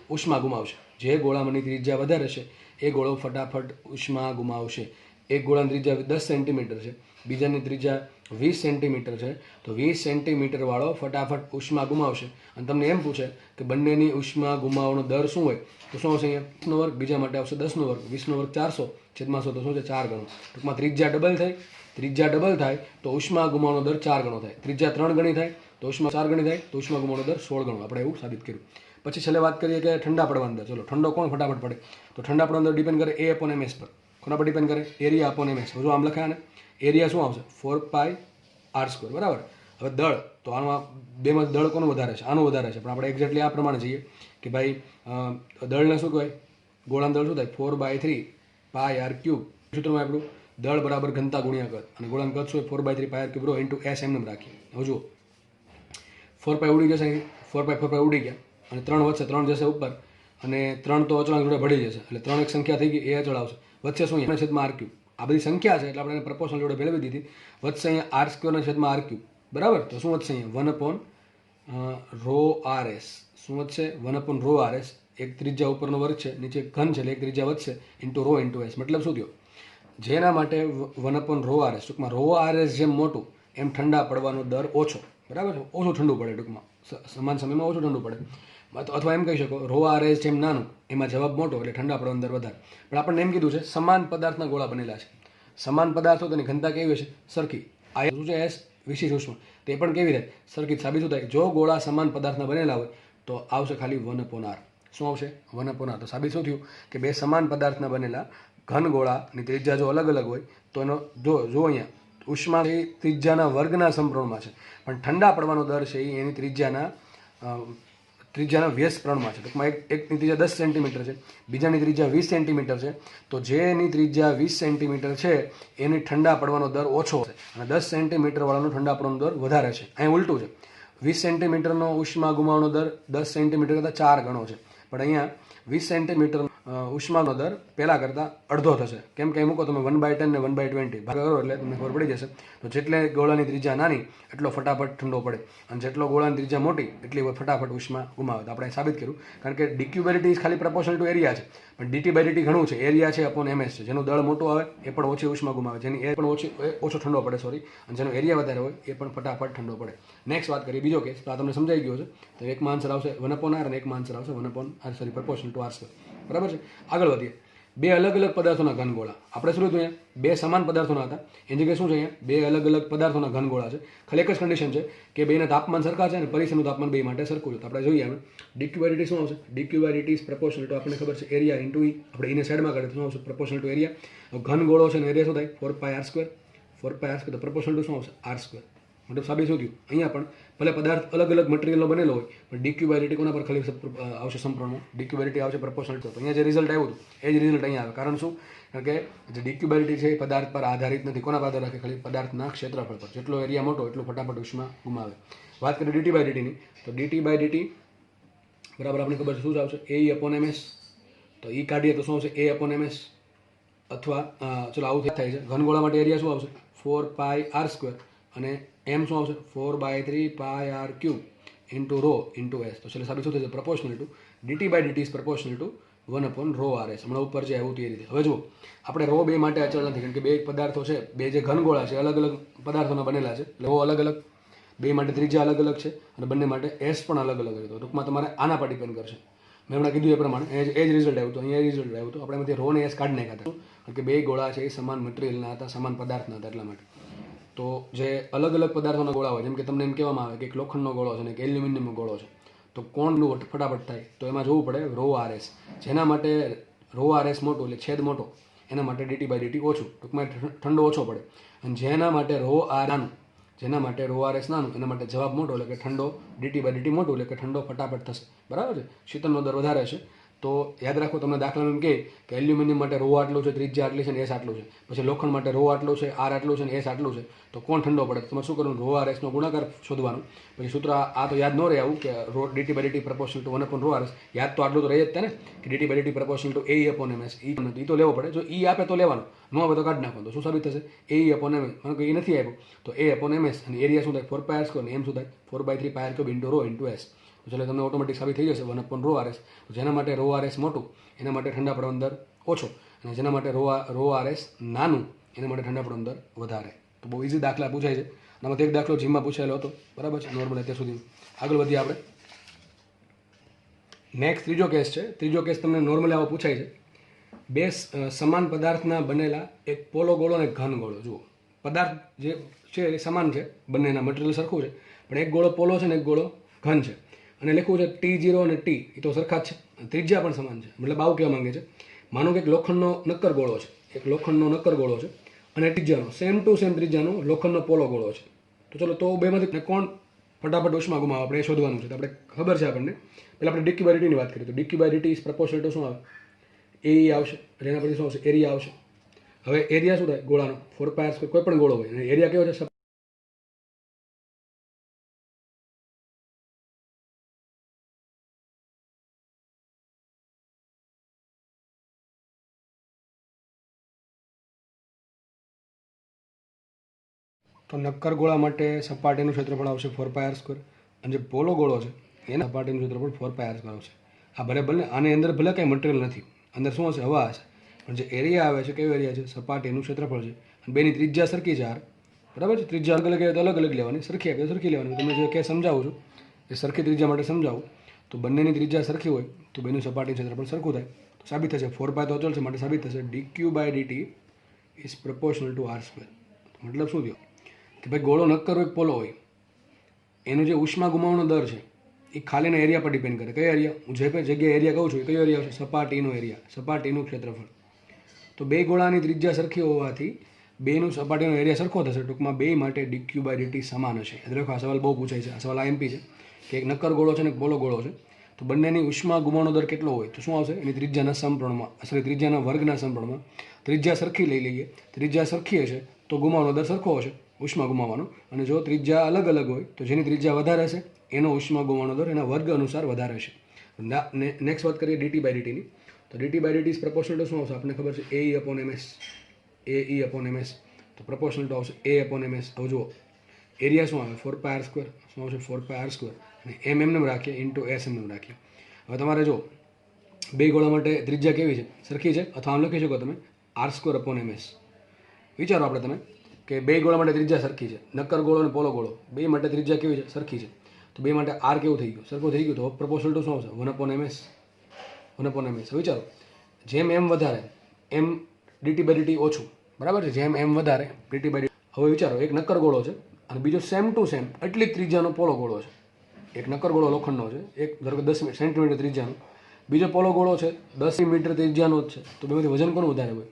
ઉષ્મા ગુમાવશે. જે ગોળામાંની ત્રિજ્યા વધારે છે એ ગોળો ફટાફટ ઉષ્મા ગુમાવશે. એક ગોળાની ત્રિજ્યા 10 સેન્ટીમીટર છે, બીજાની ત્રિજ્યા 20 સેન્ટીમીટર છે, તો 20 સેન્ટીમીટર વાળો ફટાફટ ઉષ્મા ગુમાવશે. અને તમને એમ પૂછે કે બંનેની ઉષ્મા ગુમાવવાનો દર શું હોય, તો શું આવશે? અહીંયા 10નો વર્ગ, બીજા માટે આવશે 10નો વર્ગ, 20નો વર્ગ 400 છેદમાં 100, તો શું છે? 4 ગણો. ટૂંકમાં ત્રિજ્યા ડબલ થાય, ત્રિજ્યા ડબલ થાય તો ઉષ્મા ગુમાવવાનો દર 4 ગણો થાય. ત્રિજ્યા 3 ગણી થાય તો ઉષ્મા 4 ગણી થાય, તો ઉષ્મા ગુમાવવાનો દર 16 ગણો. આપણે એવું સાબિત કર્યું. પછી છેલ્લે વાત કરીએ કે ઠંડા પડવાનો દર. ચલો, ઠંડો કોણ ફટાફટ પડે? તો ઠંડા પડવાનો દર ડિપેન્ડ કરે a upon ms પર. કોના પર ડિપેન્ડ કરે? Area upon ms. જો આમ લખાય ને, એરિયા શું આવશે? 4πr², બરાબર. હવે દળ, તો આમાં બેમાં દળ કોનું વધારે છે? આનું વધારે છે, પણ આપણે એક્ઝેક્ટલી આ પ્રમાણે જઈએ કે ભાઈ દળને શું કહેવાય? ગોળાનું દળ શું થાય? 4/3 πr³ સૂત્રમાં આપણું દળ બરાબર ઘનતા ગુણ્યા કદ, અને ગોળાનું કદ શું? 4/3 πr³ રો ઇન્ટુ s એમ રાખીએ. હવે જુઓ 4π ઉડી જશે, 4π ઉડી ગયા અને 3 વધશે, 3 જશે ઉપર અને 3 તો અચળાંક જોડે ભળી જશે, એટલે 3 એક સંખ્યા થઈ ગઈ, એ અચળ આવશે. વચ્ચે શું? અહીંયા છેદમાં r³. આ બધી સંખ્યા છે એટલે આપણે પ્રપોર્શનલ જોડે ભેળવી દીધી. વધશે અહીંયા r² ના છેદમાં r³, બરાબર. તો શું વધશે? અહીંયા 1/ρrs. શું વધશે? 1/ρrs. એક ત્રિજ્યા ઉપરનો વર્ગ છે, નીચે ઘન છે એટલે એક ત્રિજ્યા વધશે ઇન્ટુ ρ ઇન્ટુ s. મતલબ શું થયો? જેના માટે 1/ρrs, ટૂંકમાં ρrs જેમ મોટું એમ ઠંડા પડવાનો દર ઓછો, બરાબર છે. ઓછું ઠંડુ પડે, ટૂંકમાં સમાન સમયમાં ઓછું ઠંડુ પડે. અથવા એમ કહી શકો ρrs જેમ નાનું એમાં જવાબ મોટો એટલે ઠંડા પડવાનો દર વધારે. પણ આપણને એમ કીધું છે સમાન પદાર્થના ગોળા બનેલા છે. સમાન પદાર્થો તેની ઘનતા કેવી હશે? સરખી. આ શું છે? s વિશેષ ઉષ્મા. તે પણ કેવી થાય? સરખી. સાબિત શું થાય? જો ગોળા સમાન પદાર્થના બનેલા હોય તો આવશે ખાલી 1/r. શું આવશે? 1/r. તો સાબિત શું થયું કે બે સમાન પદાર્થના બનેલા ઘન ગોળાની ત્રિજ્યા જો અલગ અલગ હોય તો એનો જો અહીંયા ઉષ્મા ત્રિજ્યાના વર્ગના સમપ્રમાણમાં છે, પણ ઠંડા પડવાનો દર છે એ એની ત્રિજ્યાના વ્યસ્ત પ્રમાણમાં છે. ટૂંકમાં એકની ત્રિજ્યા 10 સેન્ટીમીટર છે, બીજાની ત્રિજ્યા 20 સેન્ટીમીટર છે, તો જેની ત્રિજ્યા 20 સેન્ટીમીટર છે એની ઠંડા પડવાનો દર ઓછો છે અને 10 સેન્ટીમીટર વાળાનો ઠંડા પડવાનો દર વધારે છે. અહીં ઉલટું છે. 20 સેન્ટીમીટરનો ઉષ્મા ગુમાવવાનો દર 10 સેન્ટીમીટર કરતાં 4 ગણો છે, પણ અહીંયા 20 સેન્ટીમીટર ઉષ્માનો દર પહેલાં કરતાં અડધો થશે. કેમ કે મૂકો તમે 1/10 ને 1/20 ભાગ કરો એટલે તમને ખબર પડી જશે. તો જેટલે ગોળાની ત્રિજ્યા નાની એટલો ફટાફટ ઠંડો પડે, અને જેટલો ગોળાની ત્રિજ્યા મોટી એટલી ફટાફટ ઉષ્મા ગુમાવે. તો આપણે સાબિત કર્યું, કારણ કે dq by dt ખાલી પ્રપોર્શનલ ટુ એરિયા છે, પણ dt by dt ઘણું છે. એરિયા છે અપોન ms છે. જેનું દળ મોટું આવે એ પણ ઓછી ઉષ્મા ગુમાવે, જેની એ પણ ઓછો ઠંડો પડે, અને જેનો એરિયા વધારે હોય એ પણ ફટાફટ ઠંડો પડે. નેક્સ્ટ વાત કરીએ બીજો કેસ. તો આ તમને સમજાઈ ગયો છે. તો એકમાં આન્સર આવશે 1/r અને એકમાં આન્સર આવશે પ્રપોર્શનલ ટુ r², બરાબર છે. આગળ વધીએ. બે અલગ અલગ પદાર્થોના ઘન ગોળા. આપણે શું લીધું? અહીંયા બે સમાન પદાર્થોના હતા, એની જગ્યાએ શું છે? અહીંયા બે અલગ અલગ પદાર્થોના ઘન ગોળા છે. ખાલી એક જ કન્ડિશન છે કે બેના તાપમાન સરખા છે અને પરિસરનું તાપમાન બે માટે સરખું છે. તો આપણે જોઈએ dq by dt શું આવશે? dq by dt is proportional two, આપણને ખબર છે, એરિયા ઇન્ટુ ઈ. આપણે એને સાઈડમાં કાઢીએ તો શું આવશે? Proportional to area. ઘન ગોળો છે અને એરિયા શું થાય? 4πr². તો પ્રપોર્શનલ ટુ શું આવશે? r². મતલબ સાબિત શું થયું? અહીંયા પણ ભલે પદાર્થ અલગ અલગ મટીરિયલનો બનેલો હોય પણ ડીક્યુ બાય ડીટી કોના પર ખાલી આવશે સમપ્રમાણમાં? ડીક્યુ બાય ડીટી આવશે પ્રપોર્શનલ. તો અહીંયા જે રિઝલ્ટ આવ્યું હતું એ જ રિઝલ્ટ અહીંયા આવે. કારણ શું? કારણ કે જે ડીક્યુ બાય ડીટી છે એ પદાર્થ પર આધારિત નથી. કોના પર આધાર રાખે? ખાલી પદાર્થના ક્ષેત્રફળ પર. જેટલો એરિયા મોટો એટલું ફટાફટ ઉષ્મા ગુમાવે. વાત કરીએ ડીટી બાય ડીટીની, તો ડીટી બાય ડીટી બરાબર આપણે ખબર છે શું આવશે? A upon MS. તો એ કાઢીએ તો શું આવશે? A upon MS. અથવા ચલો આવું થાય છે. ઘનગોળા માટે એરિયા શું આવશે? 4πr². અને એમ શું આવશે? 4/3πr³ into row into S. તો છેલ્લે સાબિત શું થશે? Proportional to DT by DT is proportional to 1/ρRs. હમણાં ઉપર જે આવ્યું હતું એ રીતે. હવે જુઓ, આપણે રો બે માટે અચળ નથી, કારણ કે બે પદાર્થો છે, બે જે ઘનગોળા છે અલગ અલગ પદાર્થોના બનેલા છે, એટલે રો અલગ અલગ, બે માટે ત્રિજ્યા અલગ અલગ છે અને બંને માટે એસ પણ અલગ અલગ છે. તો ટૂંકમાં તમારે આના પર ડિપેન્ડ કરશે. મેં હમણાં કીધું એ પ્રમાણે એ જ રિઝલ્ટ આવ્યું હતું. અહીંયા રિઝલ્ટ આવ્યું હતું. આપણે એમાંથી રો ને એસ કાઢી નાખ્યા હતા, કારણ કે બે ગોળા છે એ સમાન મટીરિયલના હતા, સમાન પદાર્થના હતા, એટલા માટે. તો જે અલગ અલગ પદાર્થોના ગોળા હોય, જેમ કે તમને એમ કહેવામાં આવે કે એક લોખંડનો ગોળો છે અને એક એલ્યુમિનિયમનો ગોળો છે, તો કોણનું ફટાફટ થાય? તો એમાં જોવું પડે રો આર એસ. જેના માટે રો આર એસ મોટો એટલે છેદ મોટો, એના માટે ડીટી બાય ડીટી ઓછું, ટૂંકમાં ઠંડો ઓછો પડે. અને જેના માટે રો આર નાનું, જેના માટે રો આર એસ નાનું, એના માટે જવાબ મોટો એટલે કે ઠંડો ડીટી બાય ડીટી મોટું, એટલે કે ઠંડો ફટાફટ થશે. બરાબર છે? શીતળનો દર વધારે છે. તો યાદ રાખો, તમને દાખલામાં એમ કે એલ્યુમિનિયમ માટે રો આટલું છે, ત્રિજ્યા આટલી છે ને એસ આટલું છે, પછી લોખંડ માટે રો આટલું છે, આર આટલું છે ને એસ આટલું છે, તો કોણ ઠંડો પડે? તમારે શું કરવાનું? રો આર એસનો ગુણાકાર શોધવાનું. પછી સૂત્ર આ તો યાદ ન રહે આવું કે rho DT by DT proportional to 1/ρ RS. યાદ તો આટલું તો રહી જ ને કે DT by DT proportional to A upon MS. એ તો લેવો પડે. જો ઈ આપે તો લેવાનું, ન આપે તો કાઢી નાખવાનું. તો શું સાબિત થશે? એ અપોન એમએસ. મને કોઈ નથી આપ્યું તો એ અપોન એમએસ, અને એરિયા શું થાય? 4πr² અને એમ શું થાય? 4/3πr³ into row into S. તો ચાલો તમને ઓટોમેટિક સાબિત થઈ જશે 1/ρ RS. જેના માટે રો આર એસ મોટું એના માટે ઠંડા પડવાનો દર ઓછો, અને જેના માટે રો આર એસ નાનું એના માટે ઠંડા પડવાનો દર વધારે. તો બહુ ઇઝી દાખલા પૂછાય છે. આમાં એક દાખલો જીમમાં પૂછાયેલો હતો, બરાબર છે, નોર્મલ અત્યાર સુધી. આગળ વધીએ આપણે. નેક્સ્ટ ત્રીજો કેસ છે. ત્રીજો કેસ તમને નોર્મલી આવો પૂછાય છે. બે સમાન પદાર્થના બનેલા એક પોલો ગોળો અને એક ઘન ગોળો. જુઓ, પદાર્થ જે છે એ સમાન છે, બંનેના મટીરિયલ સરખું છે, પણ એક ગોળો પોલો છે ને એક ગોળો ઘન છે. અને લખવું છે T0 અને T, એ તો સરખા જ છે, ત્રિજ્યા પણ સમાન છે. મતલબ આવું કહેવા માંગે છે, માનો કે એક લોખંડનો નક્કર ગોળો છે, એક લોખંડનો નક્કર ગોળો છે, અને ત્રિજ્યાનો સેમ ટુ સેમ ત્રિજ્યાનો લોખંડનો પોલો ગોળો છે. તો ચલો, તો બેમાંથી કોણ ફટાફટ ઉષ્મા ગુમાવે આપણે એ શોધવાનું છે. તો આપણે ખબર છે આપણને, પહેલાં આપણે ડીક્યુ બાય ડીટીની વાત કરીએ તો DQ by DT is proportional to શું આવે? એ આવશે. એના પછી શું આવશે? એરિયા આવશે. હવે એરિયા શું થાય ગોળાનો? 4πr². કોઈ પણ ગોળો હોય, એરિયા કેવો છે? તો નક્કર ગોળા માટે સપાટીનું ક્ષેત્રફળ આવશે 4πr², અને જે પોલો ગોળો છે એના સપાટીનું ક્ષેત્રફળ 4πr² આવશે. આ ભલે આની અંદર ભલે કંઈ મટીરિયલ નથી, અંદર શું હશે? હવા હશે, પણ જે એરિયા આવે છે કેવો એરિયા છે? સપાટીનું ક્ષેત્રફળ છે. અને બેની ત્રિજ્યા સરખી છે, બરાબર છે? ત્રિજ્યા અલગ અલગ અલગ અલગ લેવાની, સરખી આપે સરખી લેવાની. તમે જે કે સમજાવું છું એ સરખી ત્રિજ્યા માટે સમજાવું, તો બંનેની ત્રિજ્યા સરખી હોય તો બેનું સપાટી ક્ષેત્રફળ સરખું થાય. તો સાબિત થશે 4π તો અચળ છે, માટે સાબિત થશે DQ by DT is proportional to r². મતલબ શું થયો? કે ભાઈ ગોળો નક્કર હોય, પોલો હોય, એનો જે ઉષ્મા ગુમાવવાનો દર છે એ ખાલીના એરિયા પર ડિપેન્ડ કરે. કયો એરિયા? હું જે જગ્યાએ એરિયા કહું છું એ કયો એરિયા આવશે? સપાટીનો એરિયા, સપાટીનું ક્ષેત્રફળ. તો બે ગોળાની ત્રિજ્યા સરખી હોવાથી બેનું સપાટીનો એરિયા સરખો થશે. ટૂંકમાં બે માટે ડીક્યુ બાય ડીટી સમાન હશે. યાદ રાખો, આ સવાલ બહુ પૂછાય છે. આ સવાલ આઈએમપી છે કે એક નક્કર ગોળો છે ને એક પોલો ગોળો છે, તો બંનેની ઉષ્મા ગુમાવવાનો દર કેટલો હોય? તો શું આવશે? એની ત્રિજ્યાના સમપ્રમાણમાં, ત્રિજ્યાના વર્ગના સમપ્રમાણમાં. ત્રિજ્યા સરખી લઈ લઈએ, ત્રિજ્યા સરખી હશે તો ગુમાવવાનો દર સરખો હશે, ઉષ્મા ગુમાવવાનો. અને જો ત્રિજ્યા અલગ અલગ હોય તો જેની ત્રિજ્યા વધારે હશે એનો ઉષ્મા ગુમાવવાનો દર એના વર્ગ અનુસાર વધારે હશે. નેક્સ્ટ વાત કરીએ ડીટી બાય ડીટીની. તો DT by DT is proportional to શું આવશે? આપણને ખબર છે A upon MS. A upon MS. તો પ્રપોર્શનલ ટુ આવશે એ અપોન એમએસ. હવે જુઓ, એરિયા શું આવે? 4πr². શું આવશે? 4πr². અને એમ રાખીએ ઇન્ટુ એસ એમ રાખીએ. હવે તમારે જો બે ગોળા માટે ત્રિજ્યા કેવી છે? સરખી છે, અથવા આમ લખી શકો તમે r² અપોન એમએસ. વિચારો આપણે તમે કે બે ગોળા માટે ત્રિજ્યા સરખી છે, નક્કર ગોળો અને પોલો ગોળો, બે માટે ત્રિજ્યા કેવી છે? સરખી છે. તો બે માટે આર કેવું થઈ ગયું? સરખું થઈ ગયું. તો પ્રપોર્શનલ ટુ શું આવશે? 1/ms. 1/ms. વિચારો, જેમ એમ વધારે એમ ડીટી બાય ડીટી ઓછું, બરાબર છે? જેમ એમ વધારે ડીટી બાય ડીટી. હવે વિચારો, એક નક્કર ગોળો છે અને બીજો સેમ ટુ સેમ એટલી જ ત્રિજ્યાનો પોલો ગોળો છે. એક નક્કર ગોળો લોખંડનો છે, એક ધારો કે 10 સેન્ટીમીટર ત્રિજ્યાનો, બીજો પોલો ગોળો છે 10 મીટર ત્રિજ્યાનો જ છે. તો બેમાંથી વજન કોનું વધારે હોય?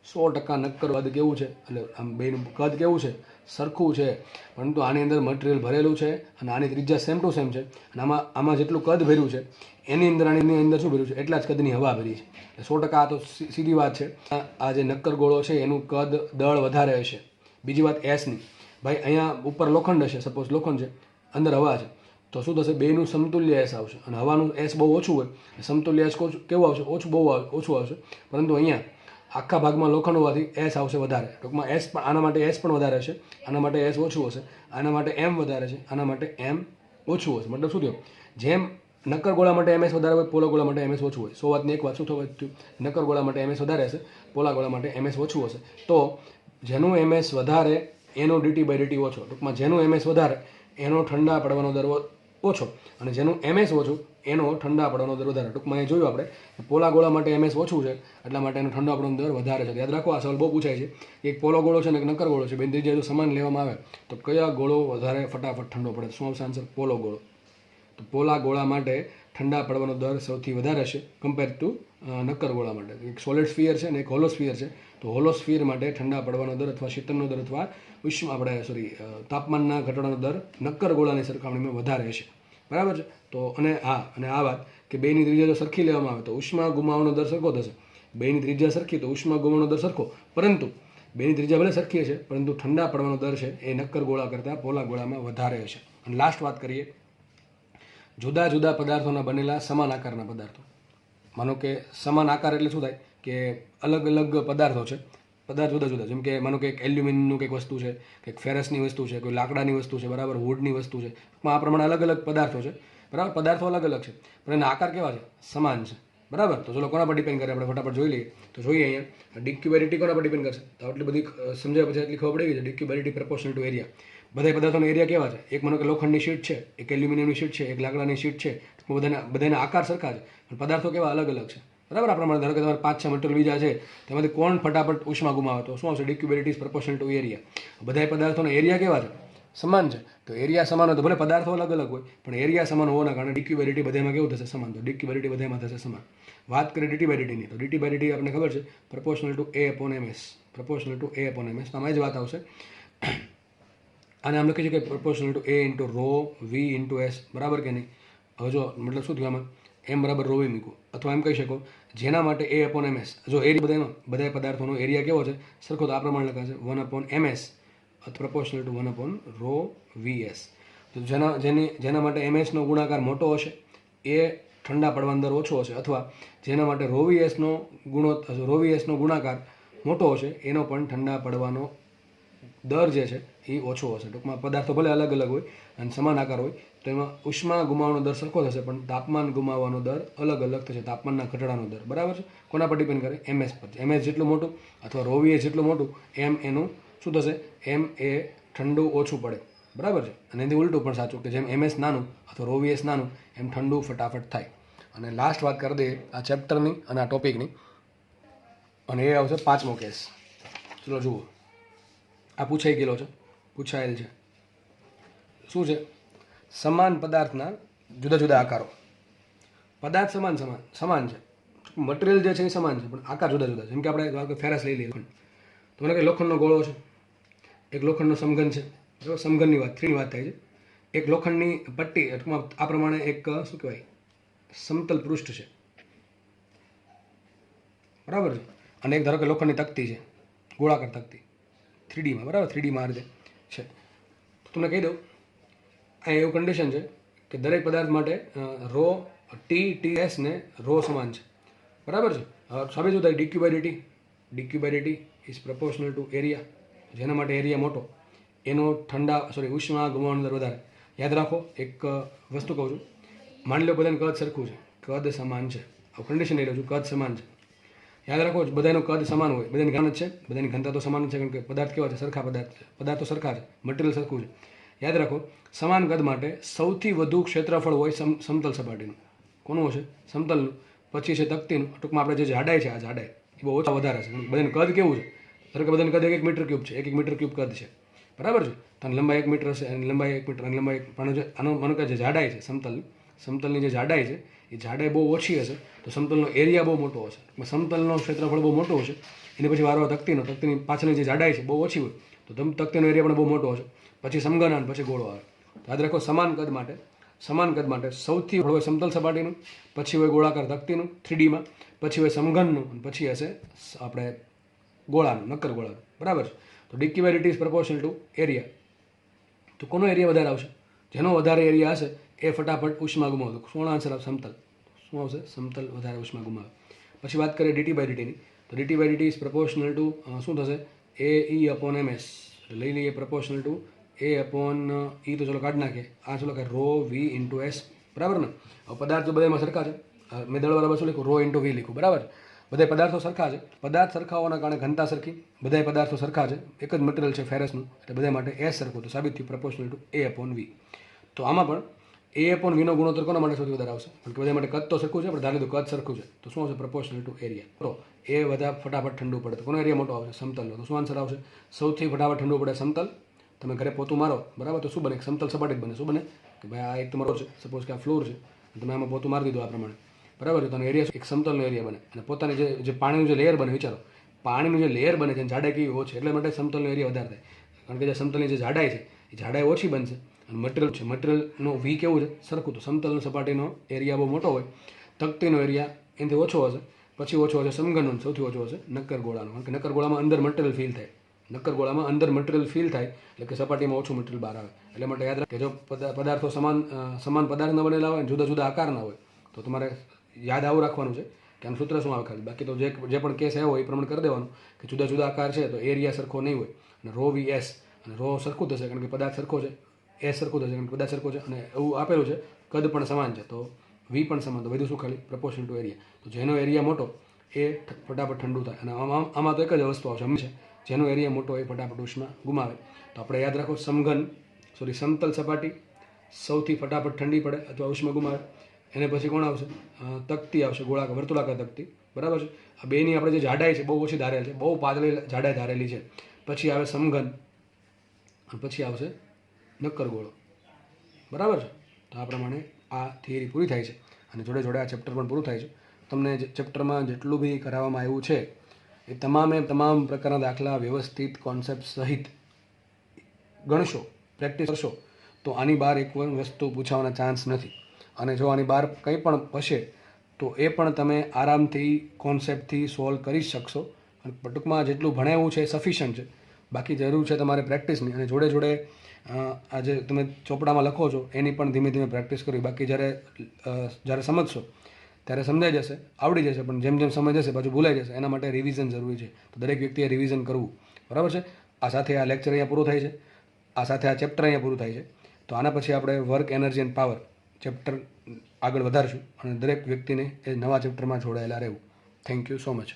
100% નક્કર કદ કેવું છે, એટલે આમ બેનું કદ કેવું છે? સરખું છે, પરંતુ આની અંદર મટીરિયલ ભરેલું છે અને આની ત્રિજ્યા સેમ ટુ સેમ છે અને આમાં જેટલું કદ ભર્યું છે એની અંદર આની અંદર શું ભર્યું છે એટલા જ કદની હવા ભરી છે. 100% આ તો સીધી વાત છે. આ જે નક્કર ગોળો છે એનું કદ દળ વધારે હશે. બીજી વાત એસની, ભાઈ અહીંયા ઉપર લોખંડ હશે, સપોઝ લોખંડ છે, અંદર હવા છે, તો શું થશે, બેનું સમતુલ્ય એસ આવશે અને હવાનું એસ બહુ ઓછું હોય, સમતુલ્ય એસ કેવું આવશે, ઓછું આવશે. પરંતુ અહીંયા આખા ભાગમાં લોખંડ હોવાથી એસ આવશે વધારે. ટૂંકમાં એસ પણ આના માટે એસ પણ વધારે હશે, આના માટે એસ ઓછું હશે, આના માટે એમ વધારે છે, આના માટે એમ ઓછું હશે. મતલબ શું થયું, જેમ નક્કર ગોળા માટે એમએસ વધારે હોય, પોલા ગોળા માટે એમએસ ઓછું હોય. 100 વાતની એક વાત શું થયું, નક્કર ગોળા માટે એમએસ વધારે હશે, પોલા ગોળા માટે એમએસ ઓછું હશે. તો જેનું એમએસ વધારે એનો ડીટી બાય ડીટી ઓછો. ટૂંકમાં જેનું એમએસ વધારે એનો ઠંડા પડવાનો દર ઓછો અને જેનું એમએસ ઓછું એનો ઠંડા પડવાનો દર વધારે. ટૂંકમાં એ જોયું આપણે, પોલા ગોળા માટે એમએસ ઓછું છે એટલા માટે એનો ઠંડા પડવાનો દર વધારે છે. યાદ રાખો, આ સવાલ બહુ પૂછાય છે કે એક પોલો ગોળો છે ને એક નક્કર ગોળો છે, બે ત્રિજ્યા જો સમાન લેવામાં આવે તો કયા ગોળો વધારે ફટાફટ ઠંડો પડે? શું આવશે આન્સર? પોલો ગોળો. તો પોલા ગોળા માટે ઠંડા પડવાનો દર સૌથી વધારે હશે કમ્પેર ટુ નક્કર ગોળા માટે. એક સોલિડ સ્ફિયર છે ને એક હોલો સ્ફિયર છે, તો હોલો સ્ફિયર માટે ઠંડા પડવાનો દર અથવા શીતળનો દર અથવા તાપમાનના ઘટાડાનો દર નક્કર ગોળાની સરખામણીમાં વધારે હશે. બરાબર છે. તો અને આ વાત કે બેની ત્રિજ્યા જો સરખી લેવામાં આવે તો ઉષ્મા ગુમાવવાનો દર સરખો થશે. બેની ત્રિજ્યા સરખી તો ઉષ્મા ગુમાવવાનો દર સરખો, પરંતુ બેની ત્રિજ્યા ભલે સરખી હશે પરંતુ ઠંડા પડવાનો દર છે એ નક્કર ગોળા કરતાં પોલા ગોળામાં વધારે હશે. અને લાસ્ટ વાત કરીએ, જુદા જુદા પદાર્થોના બનેલા સમાન આકારના પદાર્થો. માનો કે સમાન આકાર એટલે શું થાય કે અલગ અલગ પદાર્થો છે, પદાર્થ જુદા જુદા, જેમ કે માનો કે એક એલ્યુમિનિયમનું કંઈક વસ્તુ છે, કંઈક ફેરસની વસ્તુ છે, કોઈ લાકડાની વસ્તુ છે, બરાબર, વુડની વસ્તુ છે. આ પ્રમાણે અલગ અલગ પદાર્થો છે, બરાબર. પદાર્થો અલગ અલગ છે પણ એના આકાર કેવા છે? સમાન છે, બરાબર. તો ચલો કોના પર ડિપેન્ડ કરે આપણે ફટાફટ જોઈ લઈએ. તો જોઈએ અહીંયા ડિક્યુબેરિટી કોના પર ડિપેન્ડ કરશે? તો આટલી બધી સમજાય પછી એટલી ખબર પડી ગઈ છે. ડિક્યુબેરિટી પ્રપોર્શનલ ટુ એરિયા. બધા પદાર્થોનો એરિયા કેવા છે? એક માનો કે લોખંડની શીટ છે, એક એલ્યુમિનિયમની શીટ છે, એક લાકડાની શીટ છે, બધાના આકાર સરખા છે પણ પદાર્થો કેવા અલગ અલગ છે, બરાબર. આ પ્રમાણે ધારો કે તમારે 5-6 મટીરિયલ બીજા છે, તેમાંથી કોણ ફટાફટ ઉષ્મા ગુમાવે તો શું આવશે? ડિક્યુબેરિટી ઇઝ પ્રપોર્શનલ ટુ એરિયા. બધા પદાર્થોના એરિયા કેવા છે? સમાન છે. તો એરિયા સમાન હોય તો ભલે પદાર્થો અલગ અલગ હોય પણ એરિયા સમાન હોવાના કારણે ડિક્યુબેરિટી બધામાં કેવું થશે? સમાન. તો ડિક્યુબેરિટી બધામાં થશે સમાન. વાત કરીએ ડીટી બાય ડીટીની, તો ડીટી બાય ડીટી આપણને ખબર છે proportional to A upon MS. Proportional to A upon MS, આમાં જ વાત આવશે. આને આમ લખી છે કે proportional to A into rho V into S, બરાબર કે નહીં? હવે જો મતલબ શું થયું આમાં, એમ બરાબર રો વી મૂકવું, અથવા એમ કહી શકો જેના માટે એ અપોન એમએસ. જો એરિયા બધા પદાર્થોનો એરિયા કેવો છે? સરખો, તો આ પ્રમાણે લખાશે 1 upon MS proportional to 1 upon rho V S. તો જેના માટે એમએસનો ગુણાકાર મોટો હશે એ ઠંડા પડવાનો દર ઓછો હશે, અથવા જેના માટે રોવીએસનો ગુણાકાર મોટો હશે એનો પણ ઠંડા પડવાનો દર જે છે એ ઓછો હશે. ટૂંકમાં પદાર્થો ભલે અલગ અલગ હોય અને સમાન આકાર હોય તો એમાં ઉષ્મા ગુમાવવાનો દર સરખો થશે પણ તાપમાન ગુમાવવાનો દર અલગ અલગ થશે, તાપમાનના ઘટાડાનો દર, બરાબર છે. કોના પર ડિપેન્ડ કરે? એમએસ પર. એમએસ જેટલું મોટું અથવા રોવીએસ જેટલું મોટું એમ એનું શું થશે? એમ એ ઠંડુ ઓછું પડે, બરાબર છે. અને એથી ઉલટું પણ સાચું કે જેમ એમએસ નાનું અથવા રોવીએસ નાનું એમ ઠંડુ ફટાફટ થાય. અને લાસ્ટ વાત કરી દઈએ આ ચેપ્ટરની અને આ ટોપિકની, અને એ આવશે 5મો કેસ. ચલો જુઓ, આ પૂછાઈ ગયેલો છે, પૂછાયેલ છે. શું છે? સમાન પદાર્થના જુદા જુદા આકારો. પદાર્થ સમાન છે, મટીરિયલ જે છે એ સમાન છે પણ આકાર જુદા જુદા છે. જેમ કે આપણે ફેરસ લઈ લઈએ, તો મને કે લોખંડનો ગોળો છે, એક લોખંડનો સમઘન છે, બરાબર. સમઘનની વાત, થ્રીની વાત થાય છે. એક લોખંડની પટ્ટી, ટૂંકમાં આ પ્રમાણે એક શું કહેવાય સમતલ પૃષ્ઠ છે, બરાબર છે. અને એક ધારો કે લોખંડની તકતી છે, ગોળાકાર તકતી 3Dમાં, બરાબર. 3Dમાં આ રીતે છે. તો તમને કહી દઉં, આ એવું કન્ડિશન છે કે દરેક પદાર્થ માટે રો ટીએસ ને રો સમાન છે, બરાબર છે. સાબિત શું થાય? DQ by DT is proportional to area. જેના માટે એરિયા મોટો એનો ઉષ્મા ગુમાવવાનો દર વધારે. યાદ રાખો, એક વસ્તુ કહું છું, માની લો બધાનું કદ સરખું છે, કદ સમાન છે, કન્ડિશન લઈ લઉં છું, કદ સમાન છે. યાદ રાખો બધાનું કદ સમાન હોય, બધાની ઘન જ છે, બધાની ઘનતા તો સમાન છે, કારણ કે પદાર્થ કેવા છે? સરખા પદાર્થો સરખા છે, મટીરિયલ સરખું છે. યાદ રાખો, સમાન કદ માટે સૌથી વધુ ક્ષેત્રફળ હોય સમતલ સપાટીનું. કોનું હશે? સમતલનું. પછી છે તકતીનું. ટૂંકમાં આપણે જે જાડાઈ છે, આ જાડાઈ એ બહુ ઓછા વધારે છે. બધાનું કદ કેવું છે? ધારો કે બધાનું કદ 1 મીટર ક્યુબ છે, 1 મીટર ક્યુબ કદ છે, બરાબર છે. તો લંબાઈ 1 મીટર હશે, અને લંબાઈ 1 મીટર, અને લંબાઈ પણ આનો માનો કે જે જાડાઈ છે સમતલની જે જાડાઈ છે એ જાડાઈ બહુ ઓછી હશે તો સમતલનો એરિયા બહુ મોટો હશે. સમતલનો ક્ષેત્રફળ બહુ મોટો હશે, એને પછી વારો તકતીની પાછળની જે જાડાઈ છે બહુ ઓછી હોય તો તકતીનો એરિયા પણ બહુ મોટો હશે. પછી સમઘન અને પછી ગોળો આવે. યાદ રાખો સમાન કદ માટે સૌથી હોય સમતલ સપાટીનું, પછી હોય ગોળાકાર તકતીનું 3Dમાં, પછી હોય સમઘનનું અને પછી હશે આપણે ગોળાનું, નક્કર ગોળાનું. બરાબર છે. તો ડિક્યુવેરિટી ઇઝ પ્રપોર્શનલ ટુ એરિયા. તો કોનો એરિયા વધારે આવશે? જેનો વધારે એરિયા હશે એ ફટાફટ ઉષ્મા ગુમાવશે. શું આન્સર આવશે? સમતલ. શું આવશે? સમતલ વધારે ઉષ્મા ગુમાવે. પછી વાત કરીએ ડીટી બાય ડીટીની. તો DT by DT is proportional to શું થશે? AE/MS. લઈ લઈએ પ્રપોર્શનલ ટુ A/E. તો ચલો કાઢી નાખીએ. આ ચલો કે ρ V/S. બરાબર ને? હવે પદાર્થ તો બધામાં સરખા છે. મેં દળવાળા શું લખ્યું? ρ × V લખ્યું. બરાબર. બધા પદાર્થો સરખા છે. પદાર્થ સરખા હોવાના કારણે ઘનતા સરખી. બધા પદાર્થો સરખા છે. એક જ મટીરિયલ છે ફેરસનું, એટલે બધા માટે S સરખું. તો સાબિત થયું પ્રપોર્શનલ ટુ A/V. તો આમાં પણ A/V નો ગુણોત્તર કોના માટે સૌથી વધારે આવશે? કારણ કે બધા માટે કદ તો સરખું છે, પણ ધારી લીધું કદ સરખું છે. તો શું આવશે? Proportional to area. તો એ બધા ફટાફટ ઠંડુ પડે. તો કોનો એરિયા મોટો આવશે? સમતલનો. તો શું આન્સર આવશે? સૌથી ફટાફટ ઠંડુ પડે સમતલ. તમે ઘરે પોતું મારો, બરાબર, તો શું બને? સમતલ સપાટી જ બને. શું બને? કે ભાઈ આ એક તમારો છે, સપોઝ કે આ ફ્લોર છે, તમે આમાં પોતું મારી દીધું આ પ્રમાણે, બરાબર છે. તો એરિયા એક સમતલનો એરિયા બને. અને પોતાની જે પાણીનું જે લેયર બને, વિચારો, પાણીનું જે લેયર બને છે જાડાઈ કેવી ઓછી, એટલે માટે સમતલનો એરિયા વધારે થાય. કારણ કે જે સમતલની જે જાડાઈ છે એ જાડાઈ ઓછી બનશે. અને મટીરિયલ છે, મટીરિયલનો વી કેવું છે? સરખું. તો સમતલનો સપાટીનો એરિયા બહુ મોટો હોય, તકતીનો એરિયા એનાથી ઓછો હશે. પછી ઓછો હશે સમઘનનો, સૌથી ઓછો હશે નક્કર ગોળાનો. કારણ કે નક્કર ગોળામાં અંદર મટીરિયલ ફીલ થાય. નક્કર ગોળામાં અંદર મટીરિયલ ફીલ થાય એટલે કે સપાટીમાં ઓછું મટીરિયલ બહાર આવે. એટલે માટે યાદ રાખ કે જો પદાર્થો સમાન પદાર્થના બનેલા હોય, જુદા જુદા આકારના હોય, તો તમારે યાદ આવું રાખવાનું છે કે આનું સૂત્ર શું આવે ખાલી. બાકી તો જે પણ કેસ આવ્યો હોય એ પ્રમાણે કરી દેવાનું કે જુદા જુદા આકાર છે તો એરિયા સરખો નહીં હોય. અને ρ V/S, અને ρ સરખું થશે કારણ કે પદાર્થ સરખો છે, S સરખું થશે કારણ કે પદાર્થ સરખો છે, અને એવું આપેલું છે કદ પણ સમાન છે, તો V પણ સમાન. તો બધું શું? ખાલી પ્રપોર્શનલ ટુ એરિયા. તો જેનો એરિયા મોટો એ ફટાફટ ઠંડુ થાય. અને આમાં તો એક જ વસ્તુ આવશે હંમેશા, જેનો એરિયા મોટો એ ફટાફટ ઉષ્મા ગુમાવે. તો આપણે યાદ રાખો, સમતલ સપાટી સૌથી ફટાફટ ઠંડી પડે અથવા ઉષ્મા ગુમાવે. એને પછી કોણ આવશે? તકતી આવશે, ગોળાકાર વર્તુળાકાર તકતી. બરાબર છે. આ બેની આપણે જે જાડાઈ છે બહુ ઓછી ધારેલ છે, બહુ પાતળી જાડાઈ ધારેલી છે. પછી આવે સમઘન અને પછી આવશે નક્કર ગોળો. બરાબર છે. તો આ પ્રમાણે આ થિયરી પૂરી થાય છે અને જોડે જોડે આ ચેપ્ટર પણ પૂરું થાય છે. તમને ચેપ્ટરમાં જેટલું બી કરાવવામાં આવ્યું છે એ તમામ પ્રકારના દાખલા વ્યવસ્થિત કોન્સેપ્ટ સહિત ગણશો, પ્રેક્ટિસ કરશો, તો આની બહાર એક પણ વસ્તુ પૂછાવાના ચાન્સ નથી. અને જો આની બહાર કંઈ પણ હશે તો એ પણ તમે આરામથી કોન્સેપ્ટથી સોલ્વ કરી શકશો. અને ટૂંકમાં જેટલું ભણાવ્યું છે એ સફિશિયન્ટ છે. બાકી જરૂર છે તમારે પ્રેક્ટિસની. અને જોડે જોડે આ જે તમે ચોપડામાં લખો છો એની પણ ધીમે ધીમે પ્રેક્ટિસ કરવી. બાકી જ્યારે સમજશો ત્યારે સમજાઈ જશે, આવડી જશે, પણ જેમ જેમ સમય જશે પાછું ભૂલાઈ જશે. એના માટે રિવિઝન જરૂરી છે. તો દરેક વ્યક્તિએ રિવિઝન કરવું. બરાબર છે. આ સાથે આ લેક્ચર અહીંયા પૂરું થાય છે. આ સાથે આ ચેપ્ટર અહીંયા પૂરું થાય છે. તો આના પછી આપણે work, energy end power chapter આગળ વધારશું અને દરેક વ્યક્તિને એ નવા ચેપ્ટરમાં જોડાયેલા રહેવું. Thank you so much.